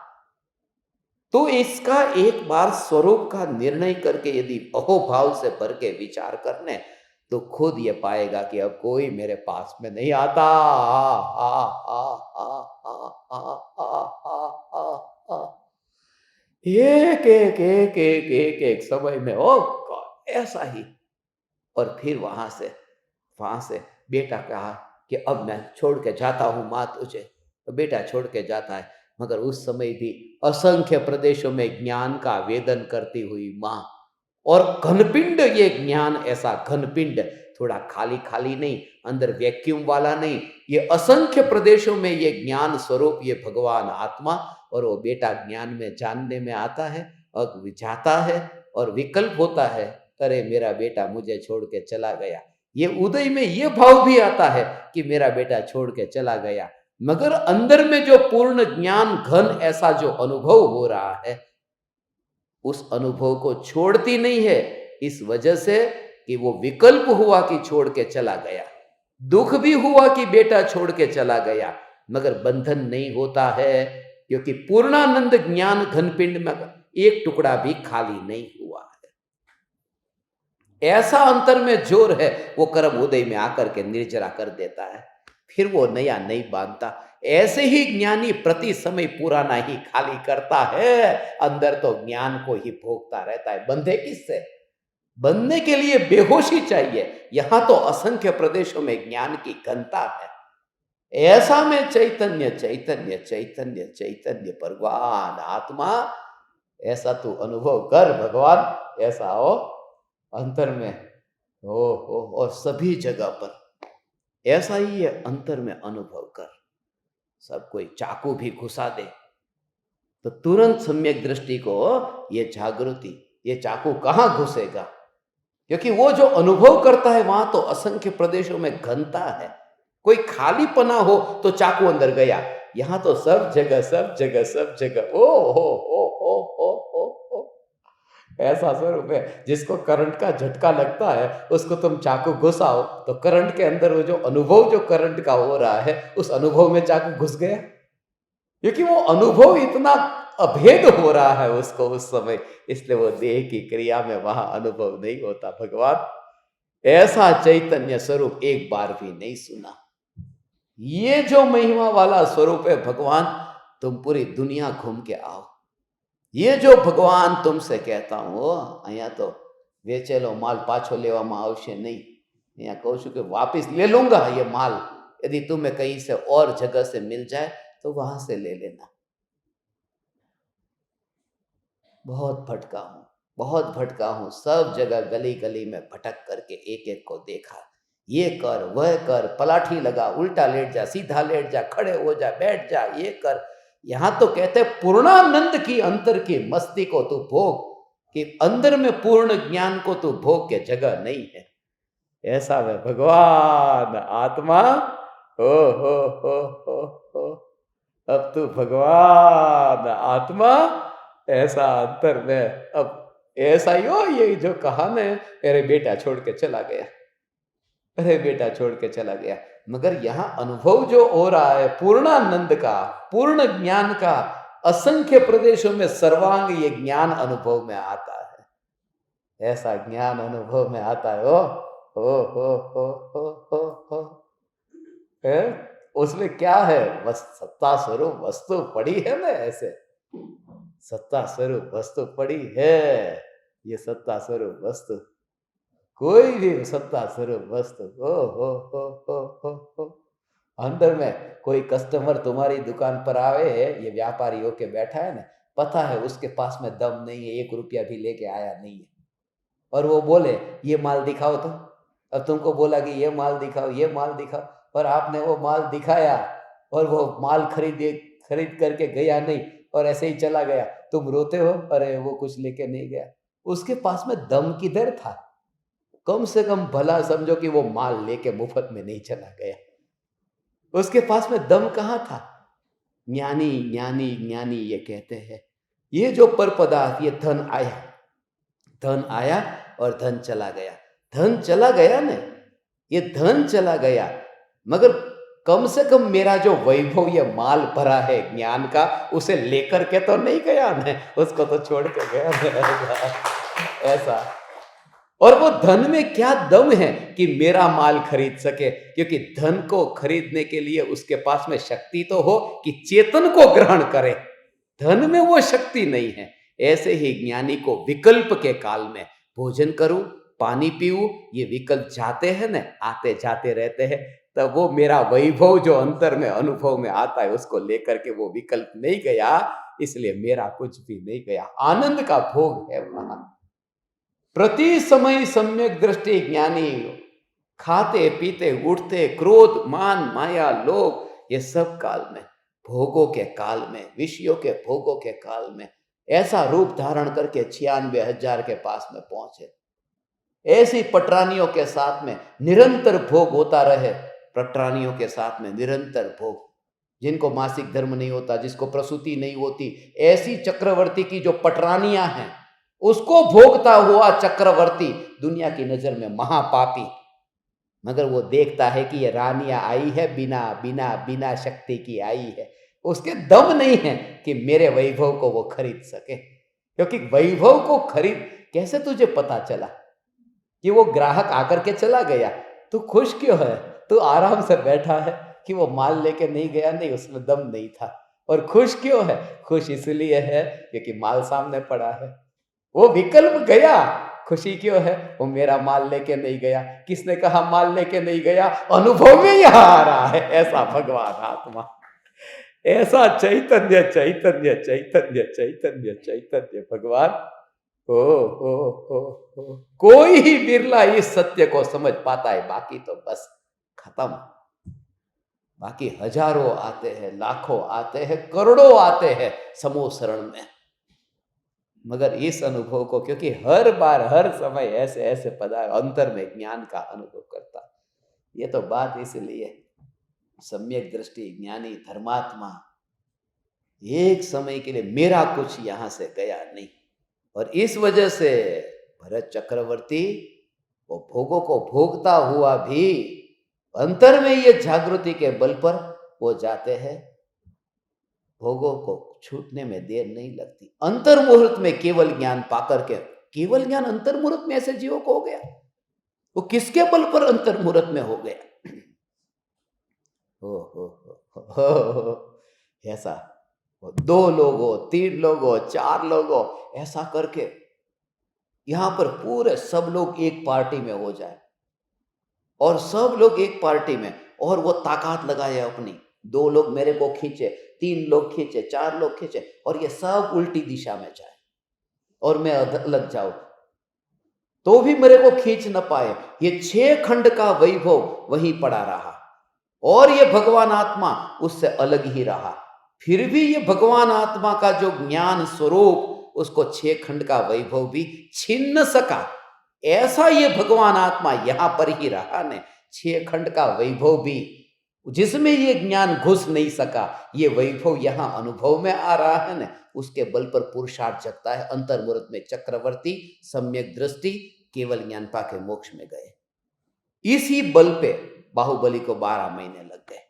Speaker 1: तो इसका एक बार स्वरूप का निर्णय करके यदि अहोभाव से भर के विचार करने, तो खुद ये पाएगा कि अब कोई मेरे पास में नहीं आता। एक एक एक एक एक एक समय में, ओ गॉड, ऐसा ही। और फिर वहां से बेटा कहा कि अब मैं छोड़ के जाता हूं माँ तुझे। तो बेटा छोड़ के जाता है, मगर उस समय भी असंख्य प्रदेशों में ज्ञान का वेदन करती हुई माँ, और घनपिंड, ये ज्ञान ऐसा घनपिंड, थोड़ा खाली खाली नहीं, अंदर वैक्यूम वाला नहीं, ये असंख्य प्रदेशों में ये ज्ञान स्वरूप, ये भगवान आत्मा। और वो बेटा ज्ञान में जानने में आता है, और जाता है, और विकल्प होता है, अरे मेरा बेटा मुझे छोड़ के चला गया। ये उदय में ये भाव भी आता है कि मेरा बेटा छोड़ के चला गया, मगर अंदर में जो पूर्ण ज्ञान घन ऐसा जो अनुभव हो रहा है, उस अनुभव को छोड़ती नहीं है, इस वजह से कि वो विकल्प हुआ कि छोड़ के चला गया, दुख भी हुआ कि बेटा छोड़ के चला गया, मगर बंधन नहीं होता है, क्योंकि पूर्णानंद ज्ञान घनपिंड में एक टुकड़ा भी खाली नहीं हुआ है। ऐसा अंतर में जोर है, वो कर्म उदय में आकर के निर्जरा कर देता है, फिर वो नया नहीं बांधता। ऐसे ही ज्ञानी प्रति समय पुराना ही खाली करता है, अंदर तो ज्ञान को ही भोगता रहता है। बंधे किससे? बंधने के लिए बेहोशी चाहिए। यहां तो असंख्य प्रदेशों में ज्ञान की घनता है। ऐसा में चैतन्य चैतन्य चैतन्य चैतन्य भगवान आत्मा, ऐसा तू अनुभव कर भगवान, ऐसा हो अंतर में हो, और सभी जगह पर ऐसा ही है, अंतर में अनुभव कर। सब कोई चाकू भी घुसा दे तो तुरंत सम्यक दृष्टि को ये जागृति, ये चाकू कहाँ घुसेगा, क्योंकि वो जो अनुभव करता है वहां तो असंख्य प्रदेशों में घनता है। कोई खाली पना हो तो चाकू अंदर गया, यहां तो सब जगह सब जगह सब जगह ओ हो ऐसा स्वरूप है। जिसको करंट का झटका लगता है उसको तुम चाकू घुसाओ तो करंट के अंदर वो जो अनुभव जो करंट का हो रहा है, उस अनुभव में चाकू घुस गया, क्योंकि वो अनुभव इतना अभेद हो रहा है उसको उस समय, इसलिए वो देह की क्रिया में वहां अनुभव नहीं होता। भगवान ऐसा चैतन्य स्वरूप एक बार भी नहीं सुना। ये जो महिमा वाला स्वरूप है भगवान, तुम पूरी दुनिया घूम के आओ। ये जो भगवान तुमसे कहता हूं, अहियां तो वेचेलो माल पाछो लेवामां आवशे नहीं। अहियां कहूं छुं कि वापिस ले लूंगा ये माल, यदि तुम्हें कहीं से और जगह से मिल जाए तो वहां से ले लेना। बहुत भटका हूं, सब जगह गली गली में भटक करके एक एक को देखा। ये कर वह कर, पलाठी लगा, उल्टा लेट जा, सीधा लेट जा, खड़े हो जा, बैठ जा, ये कर। यहां तो कहते पूर्णानंद की अंतर की मस्ती को तू भोग, कि अंदर में पूर्ण ज्ञान को तू भोग के जगह नहीं है। ऐसा है भगवान आत्मा। हो हो अब तू भगवान आत्मा, ऐसा अंतर में अब ऐसा ही हो। ये जो कहा ना, अरे बेटा छोड़ के चला गया, अरे बेटा छोड़ के चला गया, मगर यहाँ अनुभव जो हो रहा है पूर्णानंद का, पूर्ण ज्ञान का, असंख्य प्रदेशों में सर्वांग ये ज्ञान अनुभव में आता है। ऐसा ज्ञान अनुभव में आता है। हो है? उसमें क्या है? बस सत्ता स्वरूप वस्तु पड़ी है ना, ऐसे सत्ता स्वरूप वस्तु पड़ी है। ये सत्ता स्वरूप वस्तु, कोई भी सत्ता स्वरूप वस्तु हो। अंदर में कोई कस्टमर तुम्हारी दुकान पर आवे, ये व्यापारी होके बैठा है ना, पता है उसके पास में दम नहीं है, 1 रुपया भी लेके आया नहीं है, और वो बोले ये माल दिखाओ, तो अब तुमको बोला कि ये माल दिखाओ, ये माल दिखाओ, और आपने वो माल दिखाया और वो माल खरीद करके गया नहीं, और ऐसे ही चला गया। तुम रोते हो, अरे वो कुछ लेके नहीं गया। उसके पास में दम किधर था? कम से कम भला समझो कि वो माल लेके मुफ्त में नहीं चला गया। उसके पास में दम कहाँ था? ज्ञानी ज्ञानी ज्ञानी ये कहते हैं, ये जो पर पदार्थ, ये धन आया और धन चला गया। धन चला गया ना, ये धन चला गया, मगर कम से कम मेरा जो वैभव, ये माल भरा है ज्ञान का, उसे लेकर के तो नहीं गया ना, उसको तो छोड़ के गया ना। ऐसा। और वो धन में क्या दम है कि मेरा माल खरीद सके? क्योंकि धन को खरीदने के लिए उसके पास में शक्ति तो हो कि चेतन को ग्रहण करे, धन में वो शक्ति नहीं है। ऐसे ही ज्ञानी को विकल्प के काल में भोजन करूं, पानी पीऊं, ये विकल्प जाते हैं ना, आते जाते रहते हैं, तब वो मेरा वैभव जो अंतर में अनुभव में आता है, उसको लेकर के वो विकल्प नहीं गया, इसलिए मेरा कुछ भी नहीं गया। आनंद का भोग है वहां। प्रति समय सम्यक दृष्टि ज्ञानी, खाते पीते उठते, क्रोध मान माया लोभ, ये सब काल में, भोगों के काल में, विषयों के भोगों के काल में ऐसा रूप धारण करके 96,000 के पास में पहुंचे। ऐसी पटरानियों के साथ में निरंतर भोग होता रहे, पटरानियों के साथ में निरंतर भोग, जिनको मासिक धर्म नहीं होता, जिसको प्रसूति नहीं होती, ऐसी चक्रवर्ती की जो पटरानियां हैं, उसको भोगता हुआ चक्रवर्ती दुनिया की नजर में महापापी, मगर वो देखता है कि ये रानियां आई है बिना बिना बिना शक्ति की आई है, उसके दम नहीं है कि मेरे वैभव को वो खरीद सके। क्योंकि वैभव को खरीद, कैसे तुझे पता चला कि वो ग्राहक आकर के चला गया? तू खुश क्यों है? तू आराम से बैठा है कि वो माल लेके नहीं गया, नहीं, उसमें दम नहीं था। और खुश क्यों है? खुश इसलिए है क्योंकि माल सामने पड़ा है, वो विकल्प गया। खुशी क्यों है? वो मेरा माल लेके नहीं गया। किसने कहा माल लेके नहीं गया? अनुभव में यहां आ रहा है। ऐसा भगवान आत्मा, ऐसा चैतन्य चैतन्य चैतन्य चैतन्य चैतन्य भगवान। ओ कोई ही बिरला इस सत्य को समझ पाता है, बाकी तो बस खत्म। बाकी हजारों आते हैं, लाखों आते हैं, करोड़ों आते हैं समूह शरण में, मगर इस अनुभव को, क्योंकि हर बार हर समय ऐसे ऐसे पदार्थ अंतर में ज्ञान का अनुभव करता, ये तो बात इसलिए सम्यक दृष्टि ज्ञानी धर्मात्मा एक समय के लिए मेरा कुछ यहां से गया नहीं। और इस वजह से भरत चक्रवर्ती वो भोगों को भोगता हुआ भी अंतर में ये जागृति के बल पर वो जाते हैं, भोगों को छूटने में देर नहीं लगती। अंतर मुहूर्त में केवल ज्ञान पाकर के, केवल ज्ञान अंतर मुहूर्त में ऐसे जीवों को हो गया, वो किसके बल पर अंतर मुहूर्त में हो गया? हो ऐसा 2 लोग हो, 3 लोग हो, 4 लोग हो, ऐसा करके यहां पर पूरे सब लोग एक पार्टी में हो जाए, और सब लोग एक पार्टी में, और वो ताकत लगाए अपनी, 2 लोग मेरे को खींचे, 3 लोग खींचे, 4 लोग खींचे, और ये सब उल्टी दिशा में जाए, और मैं अलग जाऊं तो भी मेरे को खींच न पाए। ये 6 खंड का वैभव वहीं पड़ा रहा, और ये भगवान आत्मा उससे अलग ही रहा, फिर भी ये भगवान आत्मा का जो ज्ञान स्वरूप, उसको 6 खंड का वैभव भी छीन न सका। ऐसा ये भगवान आत्मा यहां पर ही रहा ने, 6 खंड का वैभव भी जिसमें ये ज्ञान घुस नहीं सका, ये वैभव यहां अनुभव में आ रहा है ना, उसके बल पर पुरुषार्थ जगता है। अंतर्मुहूर्त में चक्रवर्ती सम्यक दृष्टि केवल ज्ञान पाके मोक्ष में गए। इसी बल पे बाहुबली को 12 महीने लग गए।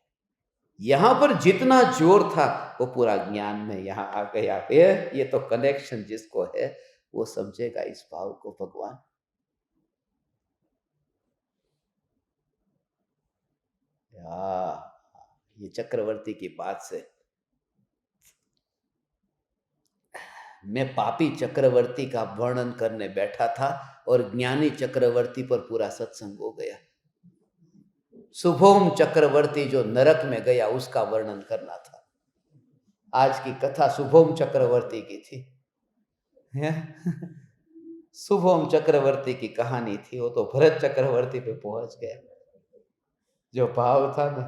Speaker 1: यहां पर जितना जोर था वो पूरा ज्ञान में यहां आ गया। ये तो कनेक्शन जिसको है वो समझेगा इस भाव को। भगवान ये चक्रवर्ती की बात से मैं पापी चक्रवर्ती का वर्णन करने बैठा था, और ज्ञानी चक्रवर्ती पर पूरा सत्संग हो गया। शुभोम चक्रवर्ती जो नरक में गया, उसका वर्णन करना था। आज की कथा शुभोम चक्रवर्ती की थी। शुभोम चक्रवर्ती की कहानी थी, वो तो भरत चक्रवर्ती पे पहुंच गया। जो भाव था ना,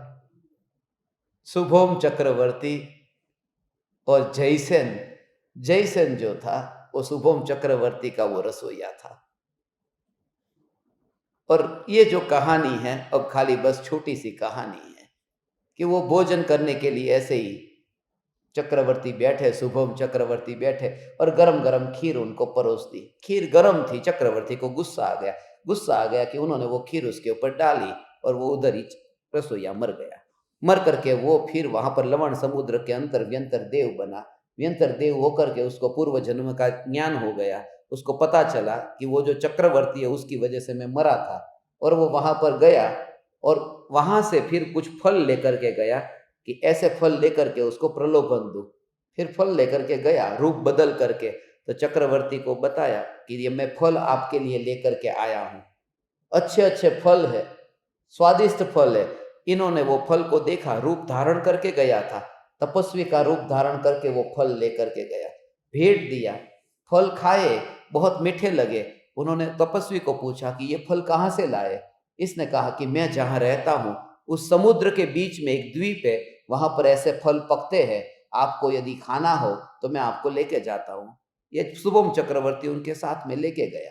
Speaker 1: शुभोम चक्रवर्ती और जयसेन जो था, वो शुभोम चक्रवर्ती का वो रसोईया था। और ये जो कहानी है, अब खाली बस छोटी सी कहानी है कि वो भोजन करने के लिए ऐसे ही चक्रवर्ती बैठे, शुभम चक्रवर्ती बैठे और गरम गरम खीर उनको परोस दी। खीर गरम थी, चक्रवर्ती को गुस्सा आ गया कि उन्होंने वो खीर उसके ऊपर डाली और वो उधर ही रसोईया मर गया। मर करके वो फिर वहां पर लवण समुद्र के अंतर व्यंतर देव बना। व्यंतर देव होकर के उसको पूर्व जन्म का ज्ञान हो गया। उसको पता चला कि वो जो चक्रवर्ती है उसकी वजह से मैं मरा था, और वो वहां पर गया और वहां से फिर कुछ फल लेकर के गया कि ऐसे फल लेकर के उसको प्रलोभन दूं। फिर फल लेकर के गया रूप बदल करके, तो चक्रवर्ती को बताया कि ये मैं फल आपके लिए लेकर के आया हूं, अच्छे अच्छे फल है, स्वादिष्ट फल है। इन्होंने वो फल को देखा, रूप धारण करके गया था, तपस्वी का रूप धारण करके वो फल लेकर के गया, भेंट दिया, फल खाए, बहुत मीठे लगे। उन्होंने तपस्वी को पूछा कि ये फल कहाँ से लाए? इसने कहा कि मैं जहाँ रहता हूँ उस समुद्र के बीच में एक द्वीप है, वहां पर ऐसे फल पकते हैं, आपको यदि खाना हो तो मैं आपको लेके जाता हूँ। ये शुभम चक्रवर्ती उनके साथ में लेके गया,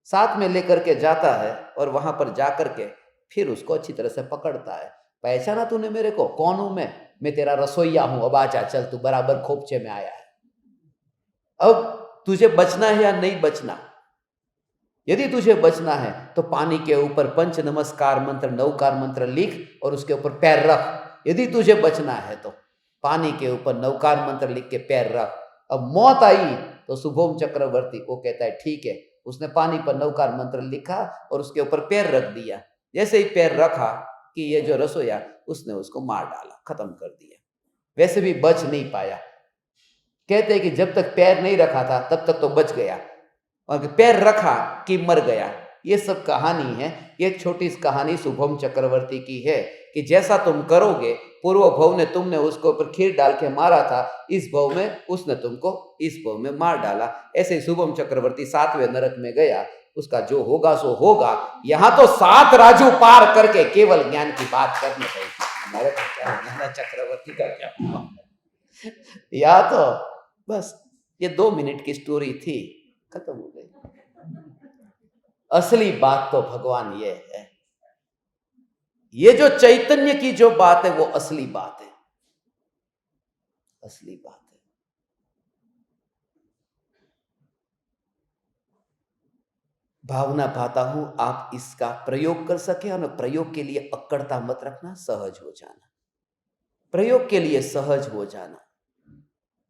Speaker 1: साथ में लेकर के जाता है और वहां पर जाकर के फिर उसको अच्छी तरह से पकड़ता है। पहचाना तूने मेरे को? कौन हूं मैं तेरा रसोईया हूं, अब आजा, चल तू बराबर खोपचे में आया है, अब तुझे बचना है या नहीं बचना? यदि तुझे बचना है तो पानी के ऊपर पंच नमस्कार मंत्र, नवकार मंत्र लिख और उसके ऊपर पैर रख। यदि तुझे बचना है तो पानी के ऊपर नवकार मंत्र लिख के पैर रख। अब मौत आई तो शुभम चक्रवर्ती वो कहता है ठीक है। उसने पानी पर नवकार मंत्र लिखा और उसके ऊपर पैर रख दिया। जैसे ही पैर रखा कि ये जो रसोईया, उसने उसको मार डाला, खत्म कर दिया। वैसे भी बच नहीं पाया। कहते हैं कि जब तक पैर नहीं रखा था तब तक तो बच गया, और पैर रखा कि मर गया। ये सब कहानी है। ये छोटी सी कहानी शुभम चक्रवर्ती की है कि जैसा तुम करोगे, पूर्व भव ने तुमने उसको ऊपर खीर डाल के मारा था, इस भव में उसने तुमको इस भव में मार डाला। ऐसे ही शुभम चक्रवर्ती 7वें नरक में गया, उसका जो होगा सो होगा। यहाँ तो 7 राजू पार करके केवल ज्ञान की बात करनी चाहिए। हमारे चक्रवर्ती का क्या या तो बस ये 2 मिनट की स्टोरी थी, खत्म हो गई। असली बात तो भगवान ये है, ये जो चैतन्य की जो बात है वो असली बात है, असली बात है। भावना पाता हूं आप इसका प्रयोग कर सके, और प्रयोग के लिए अक्कड़ता मत रखना, सहज हो जाना। प्रयोग के लिए सहज हो जाना।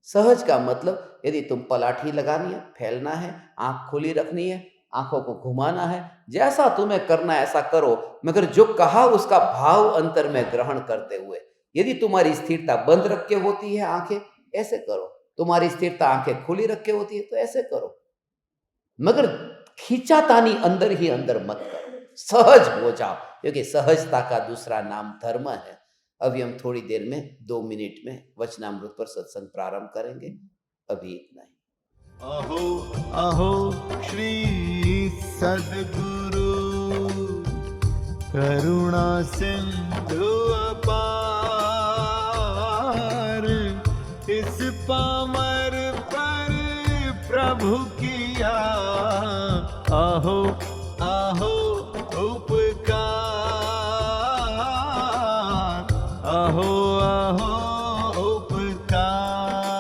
Speaker 1: सहज का मतलब यदि तुम पलाठी लगानी है, फैलना है, आंख खुली रखनी है, आंखों को घुमाना है, जैसा तुम्हें करना है ऐसा करो, मगर जो कहा उसका भाव अंतर में ग्रहण करते हुए। यदि तुम्हारी स्थिरता बंद रख के होती है आंखें, ऐसे करो। तुम्हारी स्थिरता आंखें खुली रख के होती है तो ऐसे करो, मगर खींचातानी अंदर ही अंदर मत करो। सहज हो जाओ, क्योंकि सहजता का दूसरा नाम धर्म है। अभी हम थोड़ी देर में 2 मिनट में वचनामृत पर सत्संग प्रारंभ करेंगे। अभी इतना ही।
Speaker 2: अहो अहो श्री सद्गुरु करुणा सिंधु अपार, इस पामर पर प्रभु किया अहो अहो उपकार, अहो अहो उपकार।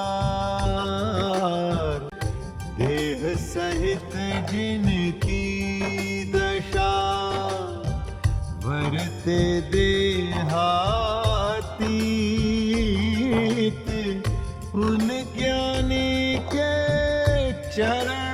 Speaker 2: देह सहित जिनकी दशा, वरते देहातीत, उन ज्ञानी के चरण